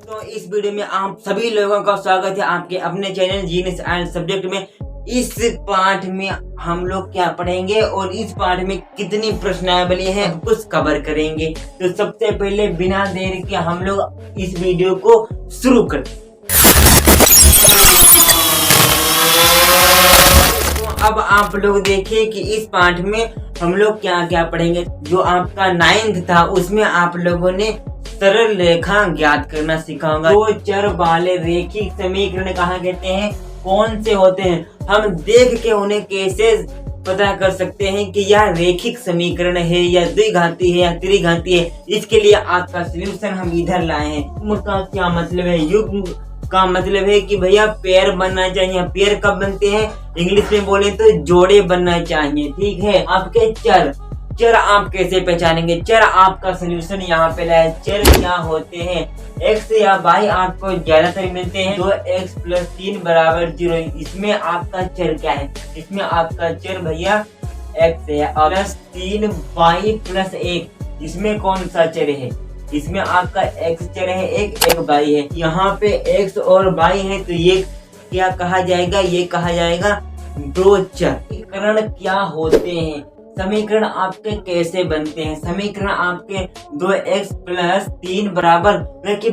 दोस्तों इस वीडियो में आप सभी लोगों का स्वागत है आपके अपने चैनल जीनियस एंड सब्जेक्ट में। इस पाठ में हम लोग क्या पढ़ेंगे और इस पाठ में कितनी प्रश्नावली है कुछ कवर करेंगे। तो सबसे पहले बिना देर के हम लोग इस वीडियो को शुरू करते हैं। तो अब आप लोग देखिए कि इस पाठ में हम लोग क्या क्या पढ़ेंगे। जो आपका 9th था उसमें आप लोगों ने सरल रेखा ज्ञात करना सीखा होगा। दो चर वाले रेखिक समीकरण कहाँ कहते हैं, कौन से होते हैं, हम देख के उन्हें कैसे पता कर सकते हैं कि यह रेखिक समीकरण है या द्विघाती है या त्रिघाती है। इसके लिए आपका सलूशन हम इधर लाए हैं। युग्म का क्या मतलब है, युग्म का मतलब है कि भैया पेयर बनना चाहिए। पेयर कब बनते हैं, इंग्लिश में बोले तो जोड़े बनना चाहिए। ठीक है। आपके चर आप कैसे पहचानेंगे, चर आपका सलूशन यहाँ पे लाए। चर क्या होते हैं, x या y आपको ज्यादातर मिलते हैं। 2x + 3 = 0। इसमें आपका चर क्या है, इसमें आपका चर भैया x है और +3y + 1। इसमें कौन सा चर है, इसमें आपका x चर है, एक y है। यहाँ पे x और y है तो ये क्या कहा जाएगा, ये कहा जाएगा दो चर। समीकरण क्या होते हैं, समीकरण आपके कैसे बनते हैं। समीकरण आपके 2x + 3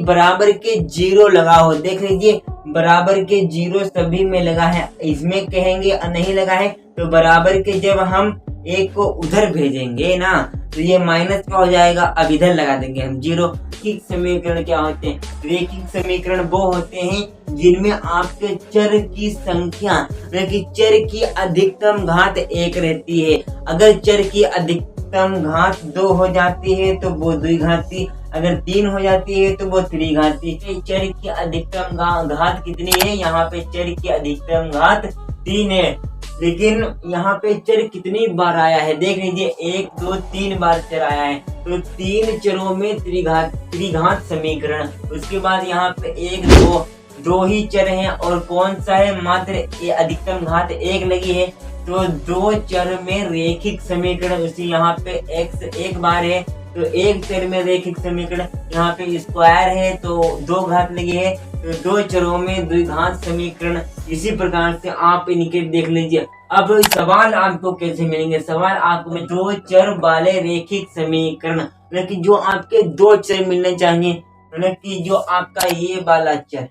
बराबर के 0 लगा हो। देख लीजिए बराबर के 0 सभी में लगा है, इसमें कहेंगे नहीं लगा है तो बराबर के जब हम एक को उधर भेजेंगे ना तो ये माइनस क्या हो जाएगा, अब इधर लगा देंगे हम 0। रेखिक समीकरण क्या होते हैं, रेखिक समीकरण वो होते हैं जिनमें आपके चर की संख्या चर की अधिकतम घात 1 रहती है। अगर चर की अधिकतम घात 2 हो जाती है तो वो द्विघाती, अगर 3 हो जाती है तो वो त्रिघाती। चर की अधिकतम घात कितनी है, यहाँ पे चर की अधिकतम घात 3 है। लेकिन यहाँ पे चर कितनी बार आया है, देख लीजिए 1 2 3 बार चर आया है। तो 3 चरों में त्रिघात समीकरण। उसके बाद यहाँ पे 1 2 ही चर हैं और कौन सा है, मात्र अधिकतम घात 1 लगी है। तो 2 चर में रेखिक समीकरण। उसी यहाँ पे x 1 बार है तो 1 चर में रेखिक समीकरण। यहाँ पे स्क्वायर है तो 2 घात लगी है तो 2 चरों में द्विघात समीकरण। इसी प्रकार से आप इनके देख लीजिए। अब सवाल आपको कैसे मिलेंगे, सवाल आपको में 2 चर वाले रेखिक समीकरण, मतलब कि जो आपके 2 चर मिलने चाहिए, मतलब कि जो आपका ये वाला चर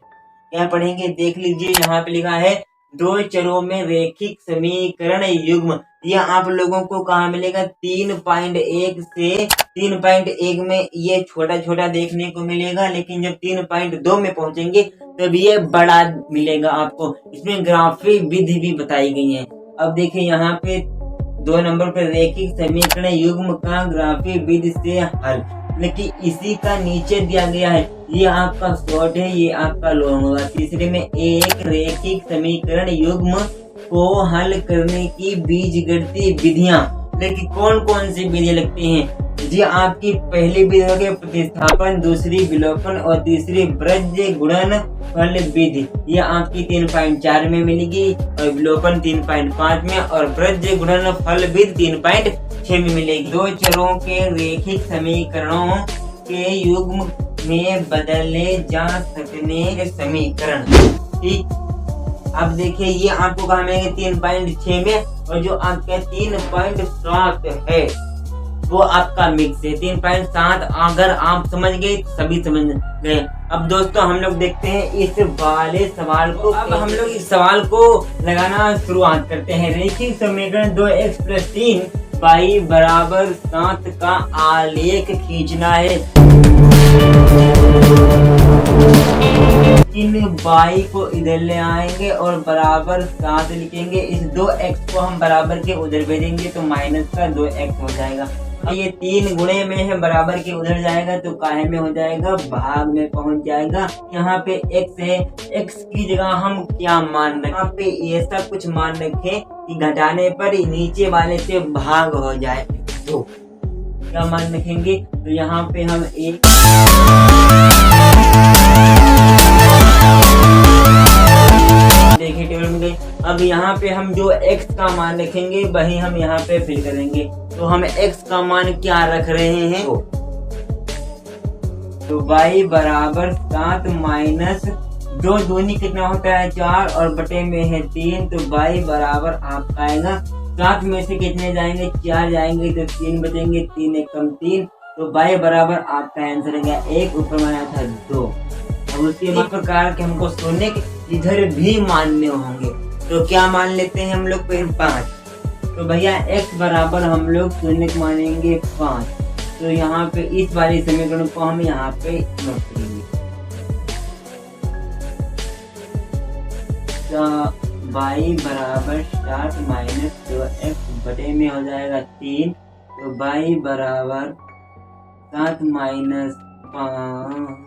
यहाँ पढ़ेंगे। देख लीजिए यहाँ पे लिखा है 2 चरों में रेखिक समीकरण युग्म। यह आप लोगों को कहाँ मिलेगा, 3.1 से 3.1 में ये छोटा छोटा देखने को मिलेगा, लेकिन जब 3.2 में पहुंचेंगे तब ये बड़ा मिलेगा आपको। इसमें ग्राफी विधि भी बताई गई है। अब देखिए यहाँ पे 2 नंबर पर रेखिक समीकरण युग्म का ग्राफी विधि से हल, लेकिन इसी का नीचे दिया गया है। ये आपका शॉर्ट है, ये आपका लॉन्ग होगा। तीसरे में एक रेखिक समीकरण युग्म को हल करने की बीजगणितीय विधियां, लेकिन कौन कौन सी विधियां लगती हैं जी। आपकी पहली विधि होगी प्रतिस्थापन, दूसरी विलोपन और तीसरी ब्रज गुणन फल विधि। ये आपकी 3.4 में मिलेगी और विलोपन 3.5 में और ब्रज गुणन फल विधि 3.6 में मिलेगी। 2 चरों के रेखिक समीकरणों के युग्म में बदले जा सकने समीकरण। ठीक। अब देखिए ये आपको कहाँ मिलेंगे, 3.6 में, और जो आपका 3.7 है वो आपका मिक्स है। 3.7 अगर आप समझ गए सभी समझ गए। अब दोस्तों हम लोग देखते हैं इस वाले सवाल को। अब हम लोग इस सवाल को लगाना शुरुआत करते हैं। रेखिक समीकरण 2x + 3y = 7 का आलेख खींचना है। इन y को इधर ले आएंगे और बराबर 7 लिखेंगे। इस 2x को हम बराबर के उधर भेजेंगे तो माइनस का 2x हो जाएगा। ये 3 गुणे में है, बराबर के उधर जाएगा तो काहे में हो जाएगा, भाग में पहुंच जाएगा। यहाँ पे x है, x की जगह हम क्या मान रखें, यहाँ पे ऐसा कुछ मान रखें कि घटाने पर नीचे वाले से भाग हो जाए। तो क्या मान रखेंगे, तो यहाँ पे हम एक देखिए टेबल में गए। अब यहाँ पे हम जो x का मान रखेंगे वही हम यहाँ पे फिल करेंगे। तो हम x का मान क्या रख रहे हैं, तो y बराबर 7 माइनस 2 दूनी कितना होता है 4 और बटे में है 3। तो y बराबर आपका आएगा 7 में से कितने जाएंगे 4 जाएंगे तो 3 बचेंगे, 3 एक कम 3। तो y बराबर आपका आंसर गया 1, ऊपर में आया था 2। अब उसी प्रकार के हमको शून्य इधर भी मानने होंगे। तो क्या मान लेते हैं हम लोग फिर 5। तो भैया x बराबर हम लोग शून्य मानेंगे 5। तो यहाँ पे इस वाली समीकरण को हम यहाँ पे नोट करेंगे। तो y बराबर 7 माइनस 2x बटे में हो जाएगा 3। तो y बराबर 7 माइनस 5।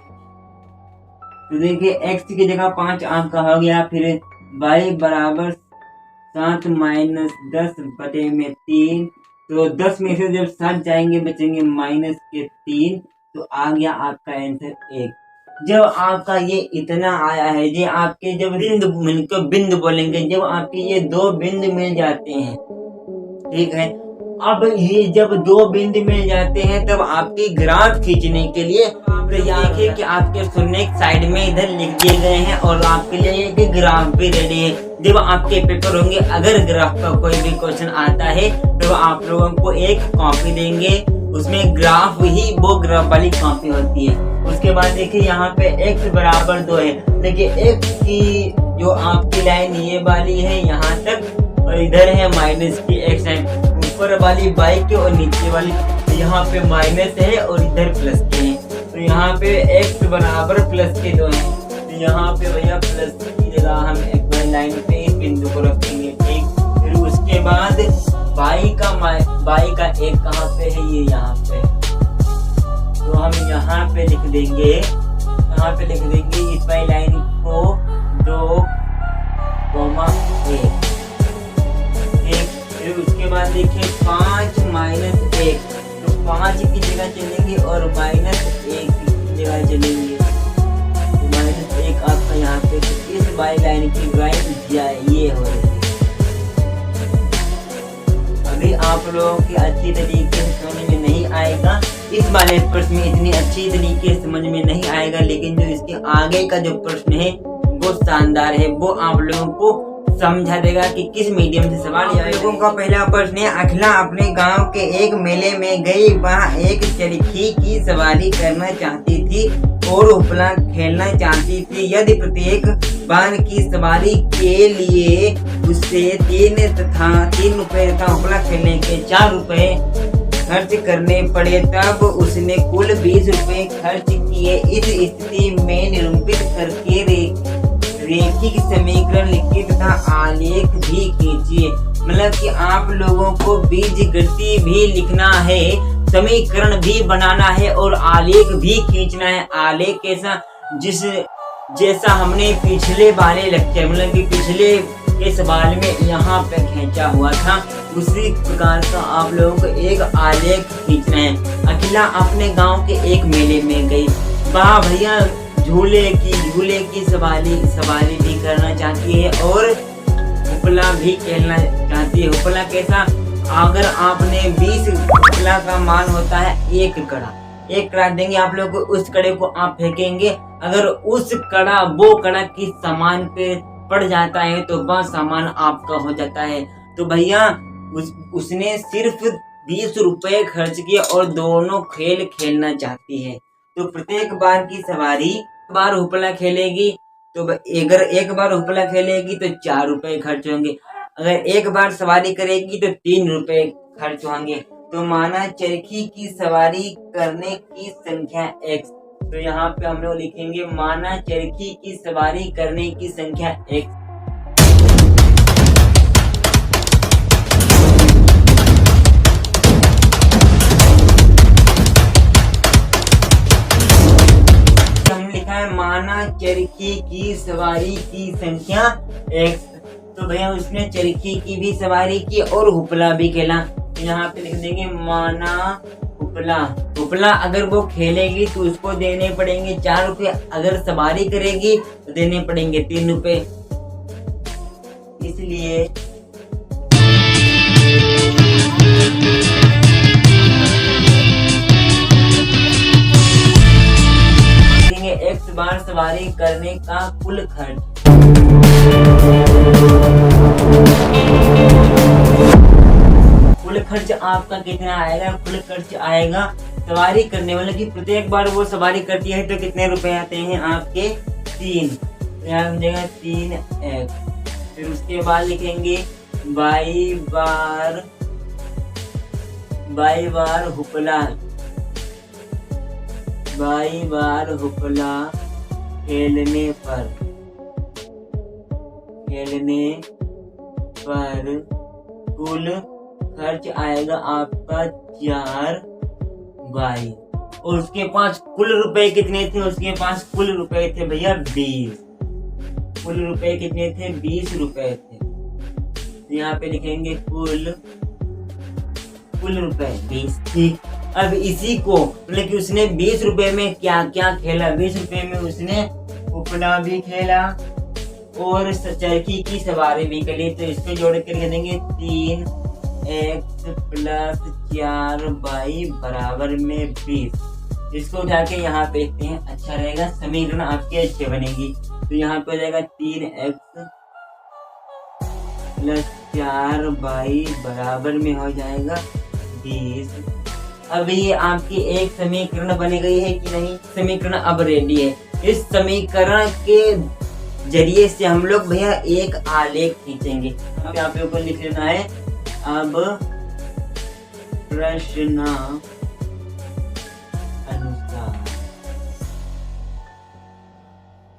तो देखिए x की जगह 5 आपका हो गया। फिर y बराबर 7 माइनस 10 बटे में 3। तो 10 में से जब 7 जाएंगे बचेंगे माइनस के 3। तो आ गया आपका आंसर 1। जब आपका ये इतना आया है, ये आपके जब बिंदु बोलेंगे, जब आपके ये 2 बिंदु मिल जाते हैं, ठीक है। अब ये जब 2 बिंदु मिल जाते हैं तब आपके ग्राफ खींचने के लिए देखिए कि आपके शून्य साइड में इधर लिख दिए गए हैं और आपके लिए एक ग्राफ भी रेडी है। जब आपके पेपर होंगे, अगर ग्राफ का कोई भी क्वेश्चन आता है तो आप लोगों को एक कॉपी देंगे, उसमें ग्राफ ही वो ग्राफ वाली कॉपी होती है। उसके बाद देखिए यहाँ पे x बराबर 2 है। देखिए x की जो आपकी लाइन ये वाली है यहाँ तक, और इधर है माइनस की x है, ऊपर वाली y के और नीचे वाली यहाँ पे माइनस है और इधर प्लस के है। तो यहाँ पे x बराबर प्लस के 2 है। तो यहाँ पे भैया प्लस की जगह हम एक लाइन पे इस बिंदु को रखेंगे, ठीक। फिर उसके बाद y का एक कहाँ पे है, ये यहाँ पे। तो हम यहाँ पे लिख देंगे, इस वाली लाइन को 2, 1। फिर उसके बाद देखिए 5 माइनस 1। तो 5 की जगह चलेंगे और माइनस 1 की जगह चलेंगे। तो माइनस 1 आपका यहाँ पे। तो इस वाली लाइन की ड्राइंग ये हो रही है। अभी आप लोगों की अच्छी तरीके से समझ में नहीं आएगा, इस वाले प्रश्न में इतनी अच्छी तरीके से समझ में नहीं आएगा, लेकिन जो इसके आगे का जो प्रश्न है वो शानदार है। वो आप लोगों को समझा देगा कि किस मीडियम से सवाल आया। लोगों का पहला प्रश्न है, अखिला अपने गांव के एक मेले में गई, वहां एक चरखी की सवारी करना चाहती थी और उपला खेलना चाहती थी। यदि प्रत्येक बार की सवारी के लिए उससे 3 रुपए तथा उपला खेलने के 4 रुपए खर्च करने पड़े, तब उसने कुल 20 रुपए खर्च किए। इस स्थिति में निरूपित करके रेखिक समीकरण लिखिए तथा आलेख भी खींचिए। मतलब कि आप लोगों को बीजगणित भी लिखना है, समीकरण भी बनाना है और आलेख भी खींचना है। आलेख कैसा, जैसा हमने पिछले वाले लेक्चर, मतलब कि पिछले के सवाल में यहाँ पे खींचा हुआ था, उसी प्रकार का आप लोगों को एक आलेख खींचना है। अखिला अपने गांव के एक मेले में गई। वाह भैया, झूले की सवारी भी करना चाहती है और उपला भी खेलना चाहती है। उपला कैसा, अगर आपने 20 उपला का मान होता है 1 कड़ा देंगे आप लोग को, उस कड़े को आप फेंकेंगे। अगर उस वो कड़ा किस सामान पे पड़ जाता है तो वह सामान आपका हो जाता है। तो भैया उसने सिर्फ 20 रुपए खर्च किए और दोनों खेल खेलना चाहती है। तो प्रत्येक बार की सवारी बार उपला खेलेगी, तो अगर एक बार उपला खेलेगी तो 4 रुपए खर्च होंगे। अगर एक बार सवारी करेगी तो 3 रुपए खर्च होंगे। तो माना चरखी की सवारी करने की संख्या x। तो यहाँ पे हम लोग लिखेंगे माना चरखी की सवारी करने की संख्या x। माना चरखी की सवारी की संख्या x। तो भैया उसने चरखी की भी सवारी की और उपला भी खेला। यहाँ पे लिख देंगे माना उपला अगर वो खेलेगी तो उसको देने पड़ेंगे 4 रुपए, अगर सवारी करेगी तो देने पड़ेंगे 3 रुपए। इसलिए बार सवारी करने का कुल खर्च। कुल खर्च आपका कितना आएगा? कुल खर्च आएगा सवारी करने वाले की प्रत्येक बार वो सवारी करती है तो कितने रुपए आते हैं आपके? 3। यहाँ मिलेगा 3x। फिर उसके बाद लिखेंगे बाई बार हुपला खेलने पर कुल खर्च आएगा आपका 4 बाई। और उसके पास कुल रुपए कितने थे? उसके पास कुल रुपए थे भैया 20। कुल रुपए कितने थे? 20 रुपए थे। यहाँ पे लिखेंगे कुल रुपए 20। ठीक। अब इसी को मतलब कि उसने 20 रुपए में क्या क्या खेला? 20 रुपए में उसने उपला भी खेला और चरखी की सवारी भी करी। तो इसको जोड़ कर लिख देंगे 3x + 4 बाई बराबर में 20। इसको उठा के यहाँ पे लिखते हैं, अच्छा रहेगा, समीकरण आपके अच्छे बनेगी। तो यहाँ पे हो जाएगा 3x + 4 बाई बराबर में हो जाएगा 20। अब ये आपकी एक समीकरण बन गई है कि नहीं? समीकरण अब रेडी है। इस समीकरण के जरिए से हम लोग भैया एक आलेख खींचेंगे। अब यहाँ पे ऊपर लिख लेना है अब प्रश्न अनुसार।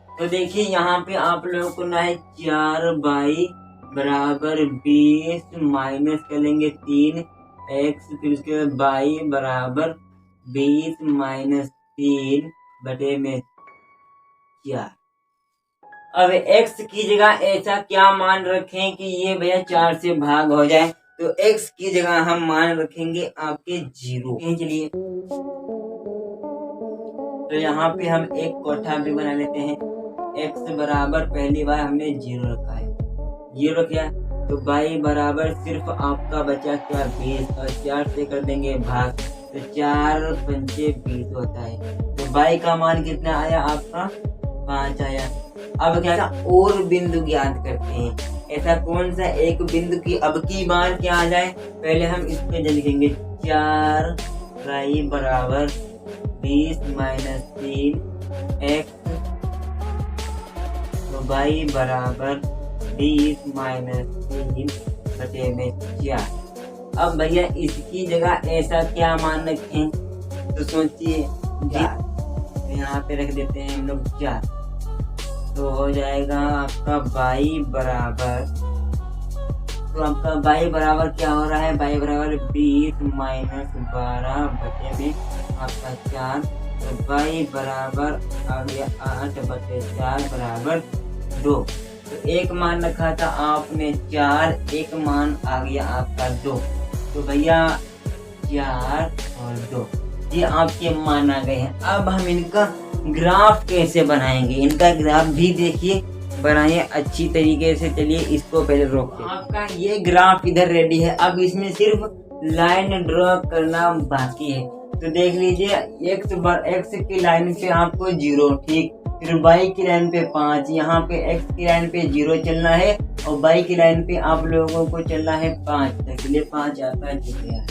तो देखिए यहाँ पे आप लोगों को ना है 4 बाई बराबर 20 माइनस कर लेंगे 3x। फिर उसके बाद बाई बराबर 20 - 3 बटे में 4। अब x की जगह ऐसा क्या मान रखें कि ये भैया 4 से भाग हो जाए? तो x की जगह हम मान रखेंगे आपके 0। चलिए तो यहाँ पे हम एक कोठा भी बना लेते हैं। x बराबर पहली बार हमने 0 रखा है, 0 क्या? तो बाई बराबर सिर्फ आपका बचा क्या? 20 और 4 से कर देंगे भाग। तो 4 × 5 = 20 होता है। तो बाई का मान कितना आया आपका? 5 आया। अब क्या और बिंदु ज्ञात करते हैं। ऐसा कौन सा एक बिंदु की अब की बार क्या आ जाए? पहले हम इस पे लिखेंगे 4 बाई बराबर 20 - 3x। तो बाई बराबर 20 - 3 बटे में 4। अब भैया इसकी जगह ऐसा क्या मान रखें? तो सोचिए 4। यहाँ पे रख देते हैं हम लोग 4। तो हो जाएगा आपका बाई बराबर, तो आपका बाई बराबर क्या हो रहा है? बाई बराबर 20 - 12 बटे में आपका 4। तो बाई बराबर आ गया 8 बटे 4 बराबर 2। तो एक मान रखा था आपने 4, एक मान आ गया आपका 2। तो भैया 4 और 2 ये आपके मान आ गए हैं। अब हम इनका ग्राफ कैसे बनाएंगे? इनका ग्राफ भी देखिए बनाइए अच्छी तरीके से। चलिए इसको पहले रोकते हैं। आपका ये ग्राफ इधर रेडी है। अब इसमें सिर्फ लाइन ड्रॉ करना बाकी है। तो देख लीजिए x की लाइन पे आपको 0, ठीक। फिर y की लाइन पे 5, यहाँ पे x की लाइन पे 0 चलना है और y की लाइन पे आप लोगों को चलना है 5 तक। चलिए 5 आपका चल गया,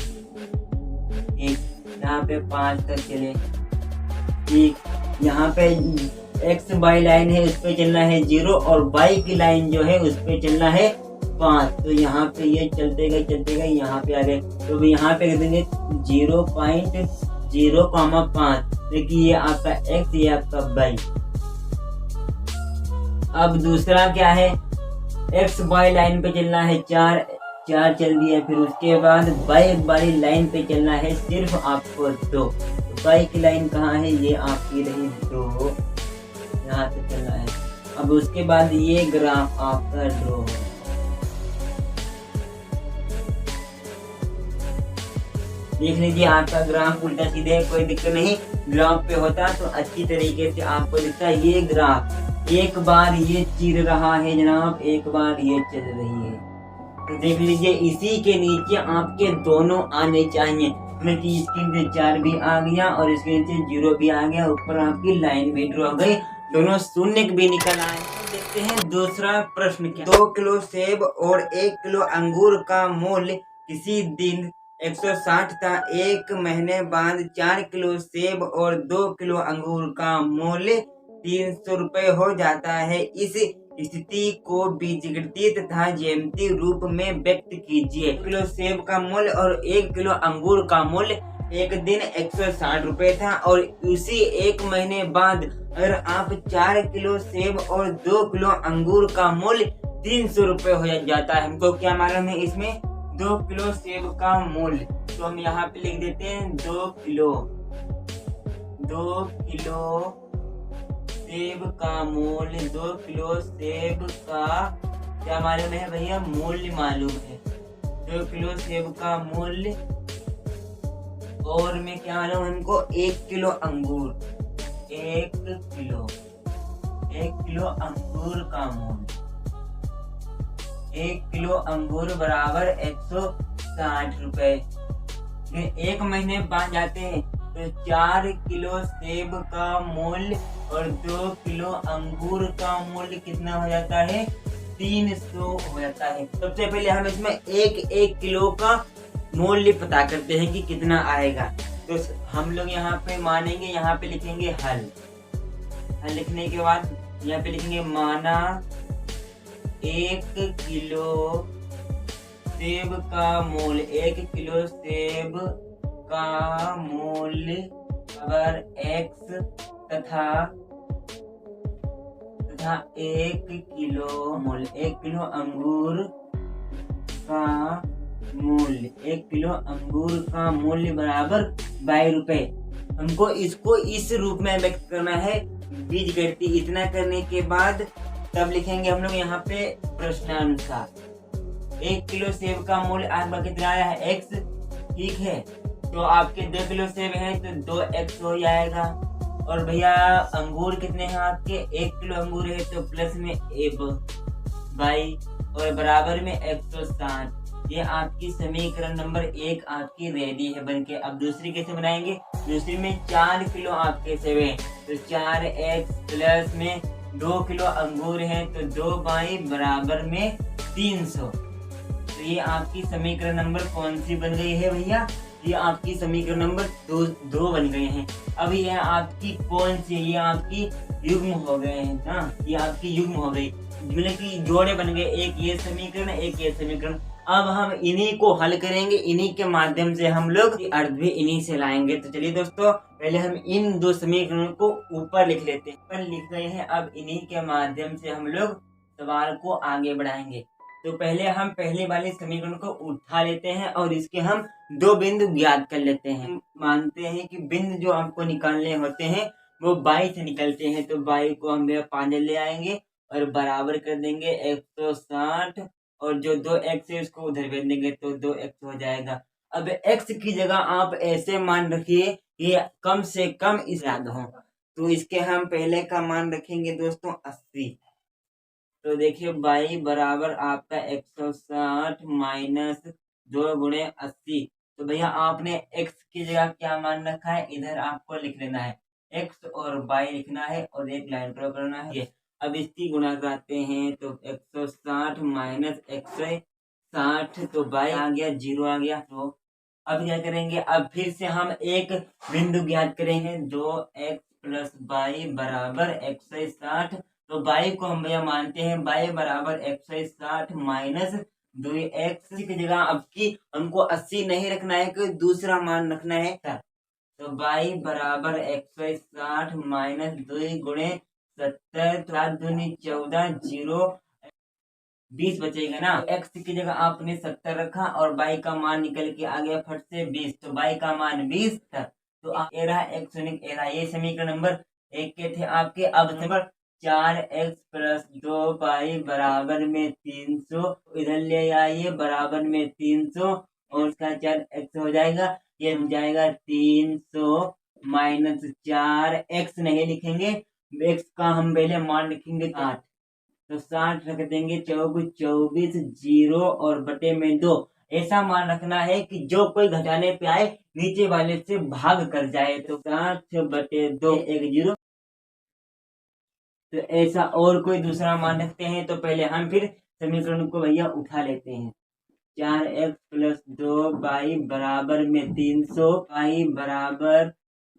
ठीक। यहाँ पे 5 तक चले, ठीक। यहाँ पे x y लाइन है, उस पे चलना है 0 और y की लाइन जो है उस पे चलना है 5। तो यहाँ पे ये चलते गए यहाँ पे आ गए। तो यहाँ पे कर देंगे 0.0,5। देखिए ये आपका x, ये आपका y। अब दूसरा क्या है? x y लाइन पे चलना है 4 चल दिया। फिर उसके बाद y वाली लाइन पे चलना है सिर्फ आपको 2। y की लाइन कहाँ है? ये आपकी रही 2, यहाँ से चलना है। अब उसके बाद ये ग्राफ आपका ड्रॉ हो। देख लीजिए आपका ग्राफ उल्टा सीधे, कोई दिक्कत नहीं। ग्राफ पे होता तो अच्छी तरीके से आपको दिखता। ये ग्राफ एक बार ये चिर रहा है जनाब, एक बार ये चल रही है। तो देख लीजिए इसी के नीचे आपके दोनों आने चाहिए। इसके नीचे 4 भी आ गया और इसके नीचे 0 भी आ गया। ऊपर आपकी लाइन भी ड्रॉ हो गई दोनों शून्य भी निकल आए। तो देखते हैं दूसरा प्रश्न क्या। 2 किलो सेब और 1 किलो अंगूर का मूल्य किसी दिन 160 था। एक महीने बाद 4 किलो सेब और 2 किलो अंगूर का मूल्य 300 रुपए हो जाता है। इस स्थिति को बीजगणितीय तथा ज्यामितीय रूप में व्यक्त कीजिए। किलो सेब का मूल्य और 1 किलो अंगूर का मूल्य एक दिन 160 रुपए था और उसी एक महीने बाद अगर आप 4 किलो सेब और 2 किलो अंगूर का मूल्य 300 रुपए हो जाता है। हमको क्या मालूम है इसमें 2 किलो सेब का मूल्य, तो हम यहाँ पे लिख देते हैं 2 किलो सेब का मूल्य। 2 किलो सेब का क्या मालूम है भैया, मूल्य मालूम है 2 किलो सेब का मूल्य। और में क्या मालूम हमको 1 किलो अंगूर, 1 किलो अंगूर का मूल्य। 1 किलो अंगूर बराबर 160 रुपए। एक महीने बाद जाते हैं तो 4 किलो सेब का मूल्य और 2 किलो अंगूर का मूल्य कितना हो जाता है, 300 हो जाता है। सबसे पहले हम इसमें एक किलो का मूल्य पता करते हैं कि कितना आएगा। तो हम लोग यहाँ पे मानेंगे, यहाँ पे लिखेंगे हल लिखने के बाद यहाँ पे लिखेंगे माना 1 किलो सेब का मूल्य, 1 किलो सेब का मूल्य अगर x तथा 1 किलो मूल्य, 1 किलो अंगूर का मूल्य, 1 किलो अंगूर का मूल्य बराबर 22 रुपए। हमको इसको इस रूप में व्यक्त करना है बीजगणित। इतना करने के बाद तब लिखेंगे हम लोग यहाँ पे प्रश्नानुसार 1 किलो सेब का मूल्य आपका कितना आया है, x, ठीक है। तो आपके 2 किलो सेब है तो 2x हो जाएगा। और भैया अंगूर कितने हैं आपके, 1 किलो अंगूर है तो प्लस में बाई और बराबर में 160। ये आपकी समीकरण नंबर 1 आपकी रेडी है बनके। अब दूसरी कैसे बनाएंगे, दूसरी में 4 किलो आपके सेब है तो 4x प्लस में 2 किलो अंगूर है तो 2 बाई बराबर में 300। तो ये आपकी समीकरण नंबर कौन सी बन गई है भैया, ये आपकी समीकरण नंबर 2 बन गए हैं। अब ये आपकी कौन सी, ये आपकी युग्म हो गए हैं ना, ये आपकी युग्म हो गई, मतलब कि जोड़े बन गए, एक ये समीकरण एक ये समीकरण। अब हम इन्हीं को हल करेंगे, इन्हीं के माध्यम से हम लोग अर्थ भी इन्हीं से लाएंगे। तो चलिए दोस्तों पहले हम इन 2 समीकरणों को ऊपर लिख लेते हैं, ऊपर लिख गए हैं। अब इन्हीं के माध्यम से हम लोग सवाल को आगे बढ़ाएंगे। तो पहले हम पहले वाले समीकरण को उठा लेते हैं और इसके हम 2 बिंदु ज्ञात कर लेते हैं। मानते हैं कि बिंदु जो हमको निकालने होते हैं वो 22 से निकलते हैं, तो 22 को हम 5 ले आएंगे और बराबर कर देंगे 160 और जो 2x है उसको उधर भेज देंगे तो 2x हो जाएगा। अब x की जगह आप ऐसे मान रखिए ये कम से कम इस याद हो, तो इसके हम पहले का मान रखेंगे दोस्तों 80। तो देखिए y बराबर आपका 160 माइनस 2 गुणे 80। तो भैया आपने x की जगह क्या मान रखा है, इधर आपको लिख लेना है x और y लिखना है और एक लाइन ड्रॉ करना है। अब इसकी गुणा कराते हैं तो 160 माइनस 160 तो y आ गया 0 आ गया। तो अब क्या करेंगे, अब फिर से हम एक बिंदु ज्ञात करेंगे, जो x प्लस y बराबर 160। तो y को हम भैया मानते हैं y बराबर 160 माइनस 2x की जगह अब की हमको 80 नहीं रखना है, कोई दूसरा मान रखना है। तो y बराबर 160 माइनस 2 गुणे 70, 7 दूनी 14, 0 20 बचेगा ना। x की जगह आपने 70 रखा और y का मान निकल के आ गया फट से 20, तो y का मान 20 था। तो ये रहा x रहा, ये समीकरण नंबर 1 के थे आपके। अब नंबर 4x प्लस 2y बराबर में 300, इधर ले आइए बराबर में 300 और उसका 4x हो जाएगा, ये हो जाएगा 300 माइनस 4x नहीं लिखेंगे, x का हम पहले मान लिखेंगे 8। तो 60 रख देंगे, 24 0 और बटे में 2 ऐसा मान रखना है कि जो कोई घटाने पे आए नीचे वाले से भाग कर जाए। तो 60 बटे 2 1 0 तो ऐसा और कोई दूसरा मान रखते हैं। तो पहले हम फिर समीकरण को भैया उठा लेते हैं। 4x+2 बराबर में 300, बराबर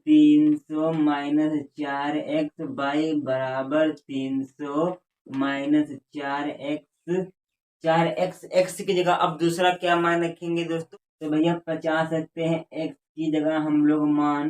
300 माइनस 4x, बराबर 300 माइनस 4x x की जगह अब दूसरा क्या मान रखेंगे दोस्तों? तो भैया 50 रखते हैं x की जगह हम लोग मान।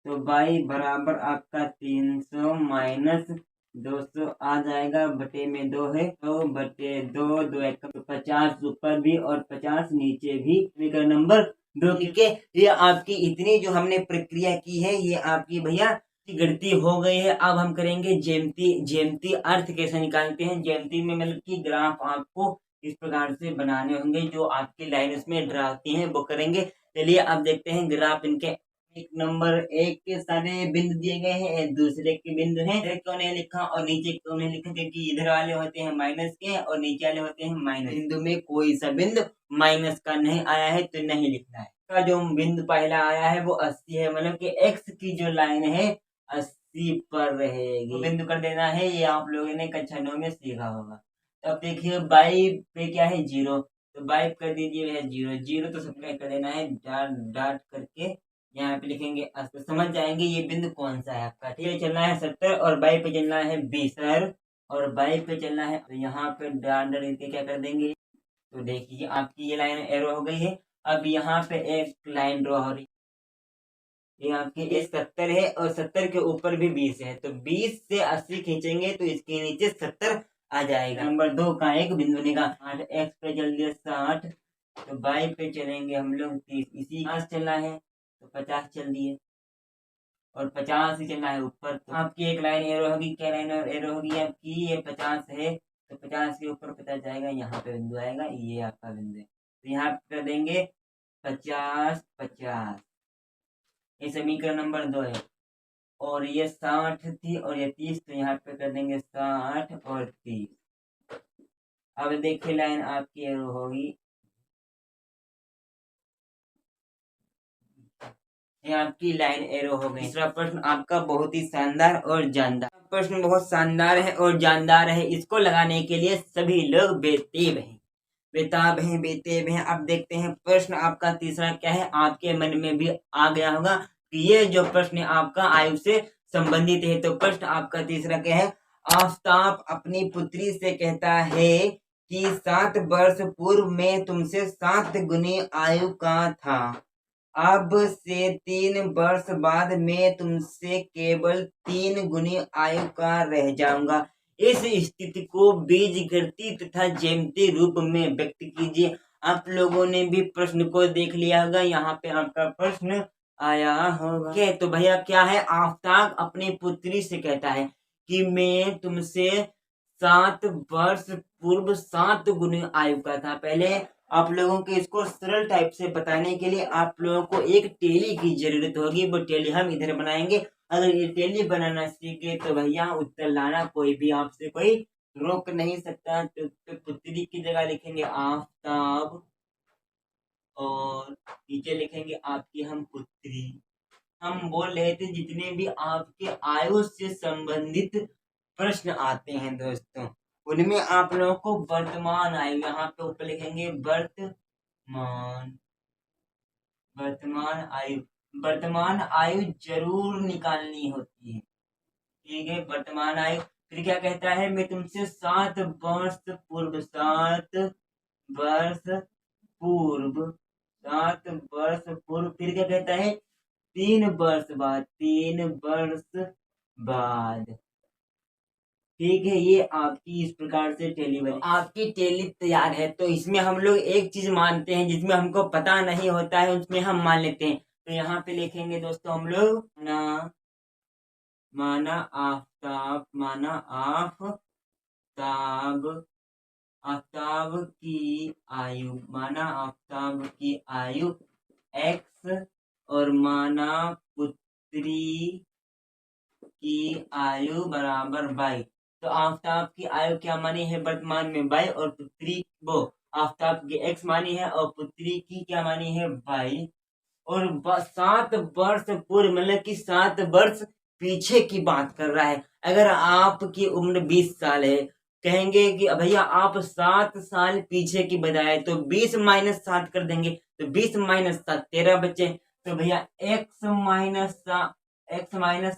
तो बराबर आपका 300 माइनस 200 आ जाएगा, बटे में 2 है तो बटे 2, 2 एक 50 ऊपर भी और 50 नीचे भी। समीकरण नंबर 2 के ये आपकी इतनी जो हमने प्रक्रिया की है ये आपकी भैया गणती हो गई है। अब हम करेंगे ज्यामिति अर्थ कैसे निकालते हैं। ज्यामिति में मतलब कि ग्राफ आपको इस प्रकार से बनाने होंगे, जो आपकी लाइन उसमें ड्रा होती है वो करेंगे। चलिए अब देखते हैं ग्राफ इनके। एक नंबर 1 के सारे बिंदु दिए गए हैं, दूसरे के बिंदु हैं। इधर क्यों नहीं लिखा और नीचे क्यों नहीं लिखा? क्योंकि इधर वाले होते हैं माइनस के और नीचे वाले होते हैं माइनस। बिंदु में कोई सा बिंदु माइनस का नहीं आया है तो नहीं लिखना है। का जो बिंदु पहला आया है वो 80 है, मतलब कि एक्स की जो लाइन है 80 पर रहेगी। तो बिंदु कर देना है, ये आप लोगों ने कक्षा 9 में सीखा होगा। तो अब देखिए बाई पे क्या है 0, तो बाई कर दीजिए 0, 0 तो सबका कर देना है डॉट करके यहाँ पे लिखेंगे। तो समझ जाएंगे ये बिंदु कौन सा है आपका। ठीक है, चलना है 70 और बाई पे चलना है 20 और बाई पे चलना है। तो यहाँ पे डॉट करके क्या कर देंगे। तो देखिए आपकी ये लाइन एरो हो गई है। अब यहाँ पे एक लाइन ड्रॉ हो रही है, ये आपकी ये 70 है और 70 के ऊपर भी 20 है। तो 20 से 80 खींचेंगे तो इसके नीचे 70 आ जाएगा। नंबर 2 का एक बिंदु निकाल। 8x पे चल दिया 60, तो बाई पे चलेंगे हम लोग 30, इसी पास चलना है तो 50 चल दिए और 50 ही चलना है ऊपर। तो आपकी एक लाइन एरो होगी। क्या लाइन एरो होगी आपकी? ये 50 है तो 50 के ऊपर 50 जाएगा, यहाँ पे बिंदु आएगा, ये आपका बिंदु है। तो यहाँ पे कर देंगे 50 50। ये समीकरण नंबर 2 है। और ये 60 थी और ये 30, तो यहाँ पे कर देंगे 60 और 30। अब देखिए लाइन आपकी एरो होगी, ये आपकी लाइन एरो हो गई। दूसरा प्रश्न आपका बहुत ही शानदार और जानदार प्रश्न, बहुत शानदार है और जानदार है। इसको लगाने के लिए सभी लोग बेताब हैं। अब देखते हैं प्रश्न आपका तीसरा क्या है। आपके मन में भी आ गया होगा कि ये जो प्रश्न आपका आयु से संबंधित है। तो प्रश्न आपका तीसरा क्या है। आफताब अपनी पुत्री से कहता है कि 7 वर्ष पूर्व में तुमसे 7 गुनी आयु का था, अब से 3 वर्ष बाद मैं तुमसे केवल 3 गुनी आयु का रह जाऊंगा। इस स्थिति को बीजगणितीय तथा ज्यामितीय रूप में व्यक्त कीजिए। आप लोगों ने भी प्रश्न को देख लिया होगा, यहाँ पे आपका प्रश्न आया होगा। तो भैया क्या है, आफताब अपनी पुत्री से कहता है कि मैं तुमसे 7 वर्ष पूर्व 7 गुनी आयु का था। पहले आप लोगों के इसको सरल टाइप से बताने के लिए आप लोगों को एक टेली की जरूरत होगी। वो टेली हम इधर बनाएंगे। अगर ये टेली बनाना सीखे तो भैया उत्तर लाना कोई भी आपसे कोई रोक नहीं सकता। तो पुत्री की जगह लिखेंगे आफताब और नीचे लिखेंगे आपकी हम पुत्री। हम बोल रहे थे जितने भी आपके आयु से संबंधित प्रश्न आते हैं दोस्तों, उनमें आप लोगों को वर्तमान आयु यहाँ पे ऊपर लिखेंगे वर्तमान आयु जरूर निकालनी होती है। ठीक है, वर्तमान आयु। फिर क्या कहता है, मैं तुमसे 7 वर्ष पूर्व 7 वर्ष पूर्व 7 वर्ष पूर्व। फिर क्या कहता है 3 वर्ष बाद 3 वर्ष बाद। ठीक है, ये आपकी इस प्रकार से टेली बनी। आपकी टेली तैयार है। तो इसमें हम लोग एक चीज मानते हैं जिसमें हमको पता नहीं होता है, उसमें हम मान लेते हैं। तो यहाँ पे लिखेंगे दोस्तों हम लोग माना आफताब की आयु, माना आफताब की आयु x और माना पुत्री की आयु बराबर y। तो आफताब की आयु क्या मानी है वर्तमान में y, और पुत्री वो आफताब की x मानी है और पुत्री की क्या मानी है y। और 7 वर्ष पूर्व मतलब कि 7 वर्ष पीछे की बात कर रहा है। अगर आपकी उम्र 20 साल है, कहेंगे कि भैया आप 7 साल पीछे की बजाय तो 20 माइनस 7 कर देंगे, तो 20 माइनस 7 13 बचे। तो भैया एक्स माइनस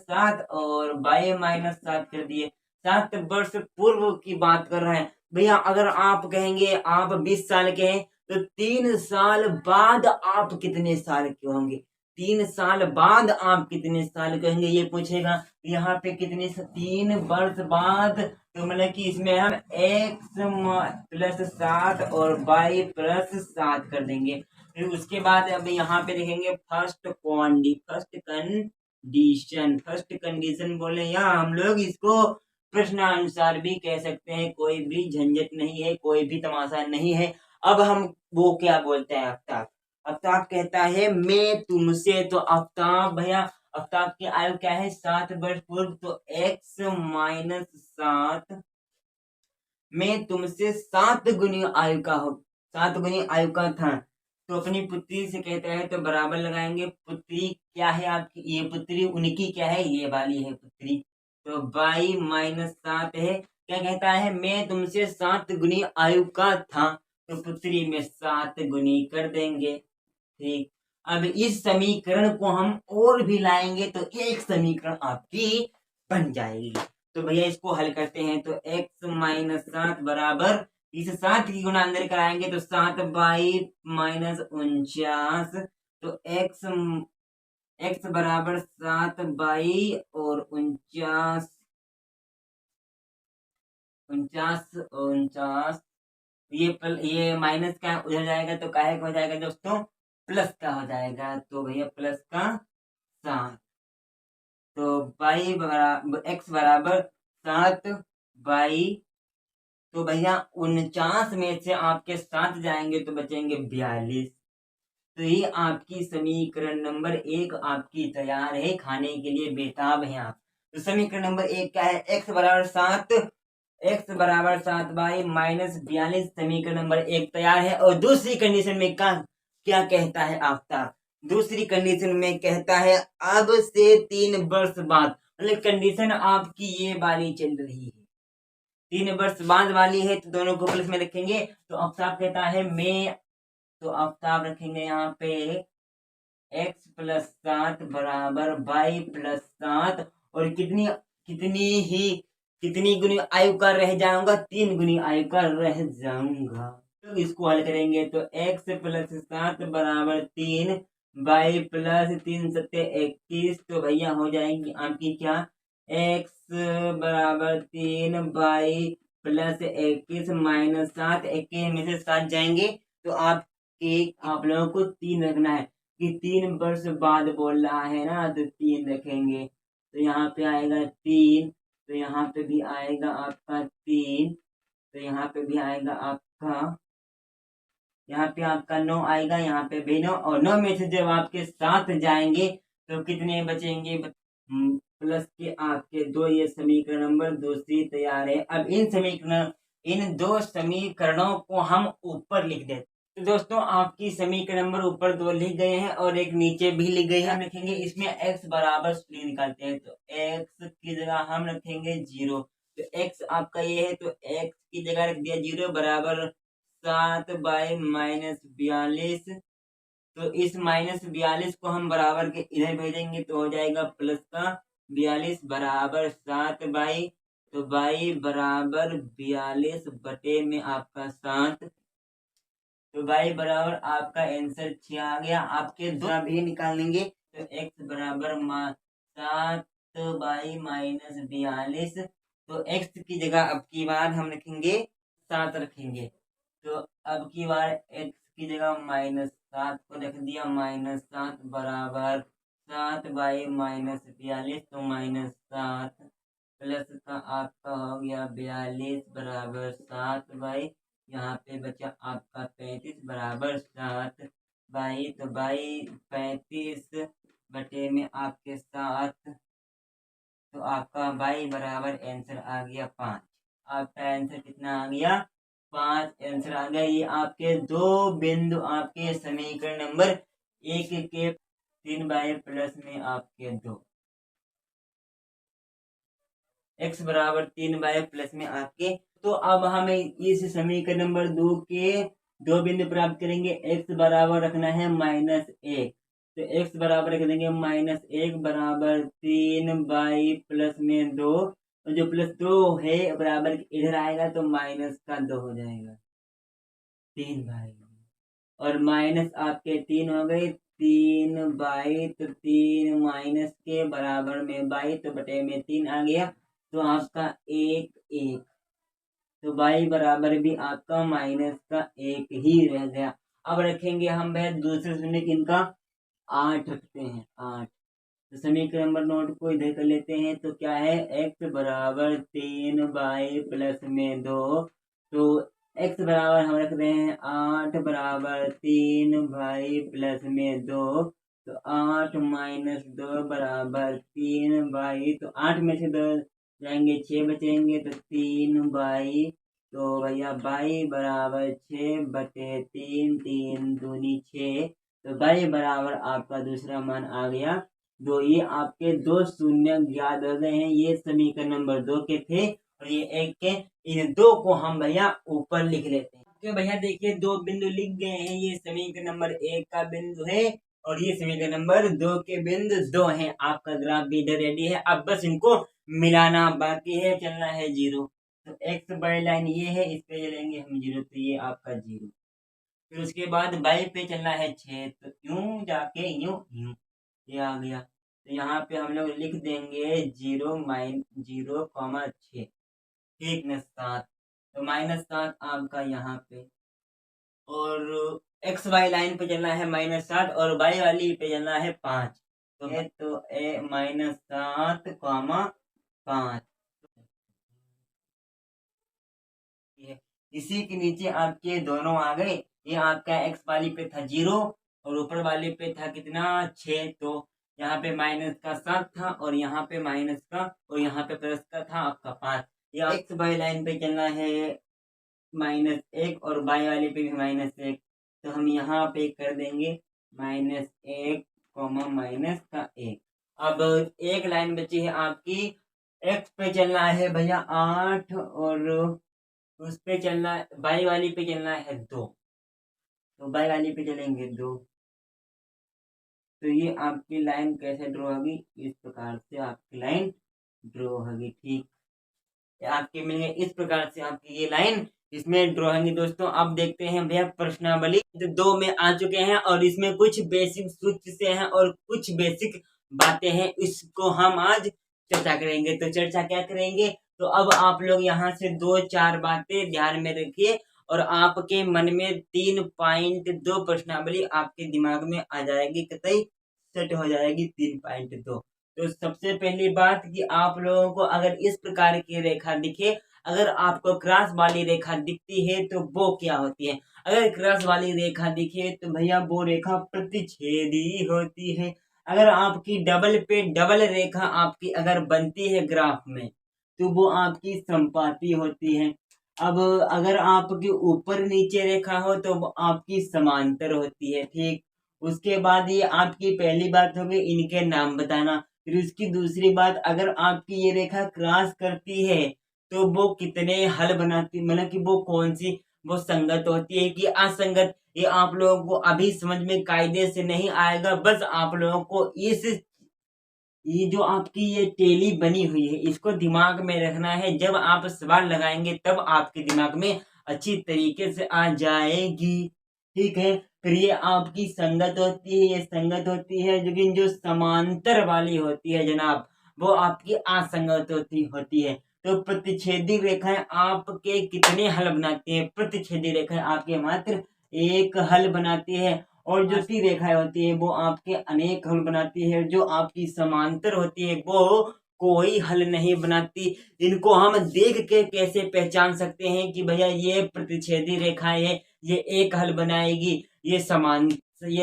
7 और वाई माइनस 7 कर दिए। 7 वर्ष पूर्व की बात कर रहे हैं भैया। अगर आप कहेंगे आप 20 साल के हैं, तो 3 साल बाद आप कितने साल के होंगे? 3 साल बाद आप कितने साल के होंगे ये पूछेगा। यहाँ पे कितने 3 वर्ष बाद, तो मतलब कि इसमें हम एक्स प्लस 7 और वाई प्लस 7 कर देंगे। फिर उसके बाद अब यहाँ पे देखेंगे फर्स्ट कंडीशन बोले, या हम लोग इसको प्रश्नानुसार भी कह सकते हैं, कोई भी झंझट नहीं है, कोई भी तमाशा नहीं है। अब हम वो क्या बोलते हैं, आफ्ताब आफ्ताब कहता है मैं तुमसे, तो आफ्ताब भैया आफ्ताब की आयु क्या है? 7 वर्ष पूर्व, तो एक्स माइनस 7 मैं तुमसे 7 गुनी आयु का हो, 7 गुनी आयु का था। तो अपनी पुत्री से कहता है, तो बराबर लगाएंगे। पुत्री क्या है आपकी? ये पुत्री उनकी क्या है? ये वाली है पुत्री। तो बाई माइनस 7 है। क्या कहता है? मैं तुमसे 7 गुनी आयु का था, तो पुत्री में 7 गुनी कर देंगे। ठीक। अब इस समीकरण को हम और भी लाएंगे तो एक समीकरण आपकी बन जाएगी। तो भैया इसको हल करते हैं, तो x माइनस 7 बराबर, इस 7 की गुणा अंदर कराएंगे तो 7 बाई माइनस 49। तो x बराबर 7 बाई और 49 49। ये माइनस का उधर जाएगा तो काहे का हो जाएगा दोस्तों? प्लस का हो जाएगा। तो भैया प्लस का 7, तो बाई बराबर एक्स बराबर 7 बाई, तो भैया 49 में से आपके 7 जाएंगे तो बचेंगे 42। तो ये आपकी समीकरण नंबर 1 आपकी तैयार है, खाने के लिए बेताब हैं आप। तो समीकरण नंबर 1 क्या है? एक्स बराबर 7 बाई माइनस 42 समीकरण नंबर 1 तैयार है। और दूसरी कंडीशन में क्या कहता है आफ्ताब? दूसरी कंडीशन में कहता है अब से 3 वर्ष बाद, मतलब कंडीशन आपकी ये वाली चल रही है, 3 वर्ष बाद वाली है, तो दोनों को प्लस में रखेंगे। तो आफ्ताब कहता है मैं, तो आफ्ताब रखेंगे यहाँ पे x प्लस 7 बराबर y प्लस 7, और कितनी गुनी आयु का रह जाऊंगा? 3 गुनी आयु का रह जाऊंगा। तो इसको हल करेंगे तो x प्लस 7 बराबर 3, y प्लस 3 सत्ते 21। तो भैया हो जाएगी आपकी क्या? x बराबर 3 y प्लस 21 माइनस 7, 21 में से 7 जाएंगे तो आप लोगों को 3 रखना है, कि 3 वर्ष बाद बोल रहा है ना, तो 3 रखेंगे। तो यहाँ पे आएगा 3, तो यहाँ पे भी आएगा आपका 3, तो यहाँ पे भी आएगा आपका, यहाँ पे आपका 9 आएगा, यहाँ पे भी 9, और 9 में से जब आपके 7 जाएंगे तो कितने बचेंगे? प्लस के आपके 2। ये समीकरण नंबर दूसरी तैयार है। अब इन 2 समीकरणों को हम ऊपर लिख देते। तो दोस्तों आपकी समीकरण नंबर ऊपर 2 लिख गए हैं और एक नीचे भी लिख गए हैं। हम लिखेंगे इसमें x बराबर निकालते हैं, तो x की जगह हम रखेंगे 0। तो x आपका ये है, तो x की जगह रख दिया 0 बराबर 7 बाई माइनस 42। तो इस माइनस 42 को हम बराबर के इधर भेजेंगे तो हो जाएगा प्लस का 42 बराबर 7 बाई, तो बाई बराबर 42 बटे में आपका 7। तो बाई बराबर आपका आंसर 6 आ गया। आपके दो भी निकालेंगे तो x बराबर 7 बाई माइनस 42। तो x की जगह अब की बार हम रखेंगे 7 रखेंगे, तो अब की बार x की जगह माइनस 7 को रख दिया, माइनस 7 बराबर 7 बाई माइनस 42। तो माइनस 7 प्लस का आपका हो गया 42 बराबर 7 बाई, यहाँ पे बचा आपका 35 बराबर 7 बाई, तो बाई 35 बटे में आपके 7। तो आपका बाई बराबर आंसर आ गया 5। आपका आंसर कितना आ गया? 5 आंसर आ गया। ये आपके 2 बिंदु आपके समीकरण नंबर 1 के 3 बाई प्लस में आपके 2। x बराबर 3y प्लस में आपके। तो अब हमें इस समीकरण नंबर 2 के दो बिंदु प्राप्त करेंगे। x बराबर रखना है -1, तो x बराबर रख देंगे -1 बराबर 3y प्लस में 2, और जो +2 है बराबर इधर आएगा तो माइनस का 2 हो जाएगा 3y, और माइनस आपके 3 हो गए 3y, तो 3 माइनस के बराबर में बाई, तो बटे में 3 आ गया, तो आपका 1 तो y बराबर भी आपका माइनस का 1 ही रह गया। अब रखेंगे हम वह दूसरे शून्य इनका 8 रखते हैं 8, तो समीकरण नंबर नोट को इधर कर लेते हैं। तो क्या है x बराबर 3y प्लस में 2, तो x बराबर हम रख रहे हैं 8 बराबर 3y प्लस में 2, तो 8 माइनस 2 बराबर 3y, तो 8 में से 2 जाएंगे 6 बचेंगे, तो 3y, तो भैया y बराबर 6 बटे 3, 3 दूनी 6, तो y बराबर आपका दूसरा मान आ गया 2। ये आपके दो शून्य ज्ञात हो गए हैं, ये समीकरण नंबर 2 के थे, और ये 1 के। इन दो को हम भैया ऊपर लिख लेते हैं। तो भैया देखिए 2 बिंदु लिख गए हैं, ये समीकरण नंबर 1 का बिंदु है और ये समीकरण नंबर 2 के बिंदु 2 हैं। आपका ग्राफ भी इधर रेडी है, अब बस इनको मिलाना बाकी है, चलना है 0। तो x बड़ी लाइन ये है, इस पे चलेंगे हम 0, तो ये आपका 0। फिर उसके बाद y पे चलना है 6, तो यूं जाके यूं यूं ये आ गया, तो यहाँ पे हम लोग लिख देंगे 0,6, ठीक न 7, तो -7 आपका यहाँ पे। और एक्स वाई लाइन पे चलना है -7 और वाई वाली पे चलना है 5, तो -7, 5। इसी के नीचे आपके दोनों आ गए। ये आपका एक्स वाली पे था 0 और ऊपर वाले पे था कितना 6, तो यहाँ पे माइनस का 7 था और यहाँ पे माइनस का और यहाँ पे प्लस का था आपका 5। ये एक्स वाई लाइन पे चलना है -1 और वाई वाले पे भी -1, तो हम यहाँ पे कर देंगे -1, माइनस का 1। अब एक लाइन बची है आपकी, एक्स पे चलना है भैया 8 और उस पे चलना बाई वाली पे चलना है 2, तो बाई वाली पे चलेंगे 2। तो ये आपकी लाइन कैसे ड्रॉ होगी, इस प्रकार से आपकी लाइन ड्रॉ होगी, ठीक। आपके मिल गए इस प्रकार से आपकी ये लाइन इसमें ड्रॉ होंगी। दोस्तों अब देखते हैं भैया प्रश्नावली 2 में आ चुके हैं और इसमें कुछ बेसिक सूत्र से हैं और कुछ बेसिक बातें हैं, इसको हम आज चर्चा करेंगे। तो चर्चा क्या करेंगे, तो अब आप लोग यहाँ से 2-4 बातें ध्यान में रखिए और आपके मन में 3.2 प्रश्नावली आपके दिमाग में आ जाएगी, कतई सेट हो जाएगी 3.2। तो सबसे पहली बात कि आप लोगों को अगर इस प्रकार की रेखा दिखे, अगर आपको क्रॉस वाली रेखा दिखती है तो वो क्या होती है। अगर क्रॉस वाली रेखा दिखे तो भैया वो रेखा प्रतिच्छेदी होती है। अगर आपकी डबल पे डबल रेखा आपकी अगर बनती है ग्राफ में तो वो आपकी संपाती होती है। अब अगर आपकी ऊपर नीचे रेखा हो तो वो आपकी समांतर होती है, ठीक। उसके बाद ये आपकी पहली बात होगी इनके नाम बताना। फिर उसकी दूसरी बात, अगर आपकी ये रेखा क्रॉस करती है तो वो कितने हल बनाती, मतलब कि वो कौन सी वो संगत होती है कि असंगत, ये आप लोगों को अभी समझ में कायदे से नहीं आएगा। बस आप लोगों को ये जो आपकी ये टेली बनी हुई है इसको दिमाग में रखना है। जब आप सवाल लगाएंगे तब आपके दिमाग में अच्छी तरीके से आ जाएगी, ठीक है। फिर ये आपकी संगत होती है, ये संगत होती है, लेकिन जो समांतर वाली होती है जनाब वो आपकी असंगत होती है। तो प्रतिच्छेदी रेखाएं आपके कितने हल बनाती है, प्रतिच्छेदी रेखाएं आपके मात्र एक हल बनाती है, और जो सी रेखाएं होती है वो आपके अनेक हल बनाती है। जो आपकी समांतर होती है वो कोई हल नहीं बनाती। इनको हम देख के कैसे पहचान सकते हैं कि भैया ये प्रतिच्छेदी रेखाएं है, ये एक हल बनाएगी, ये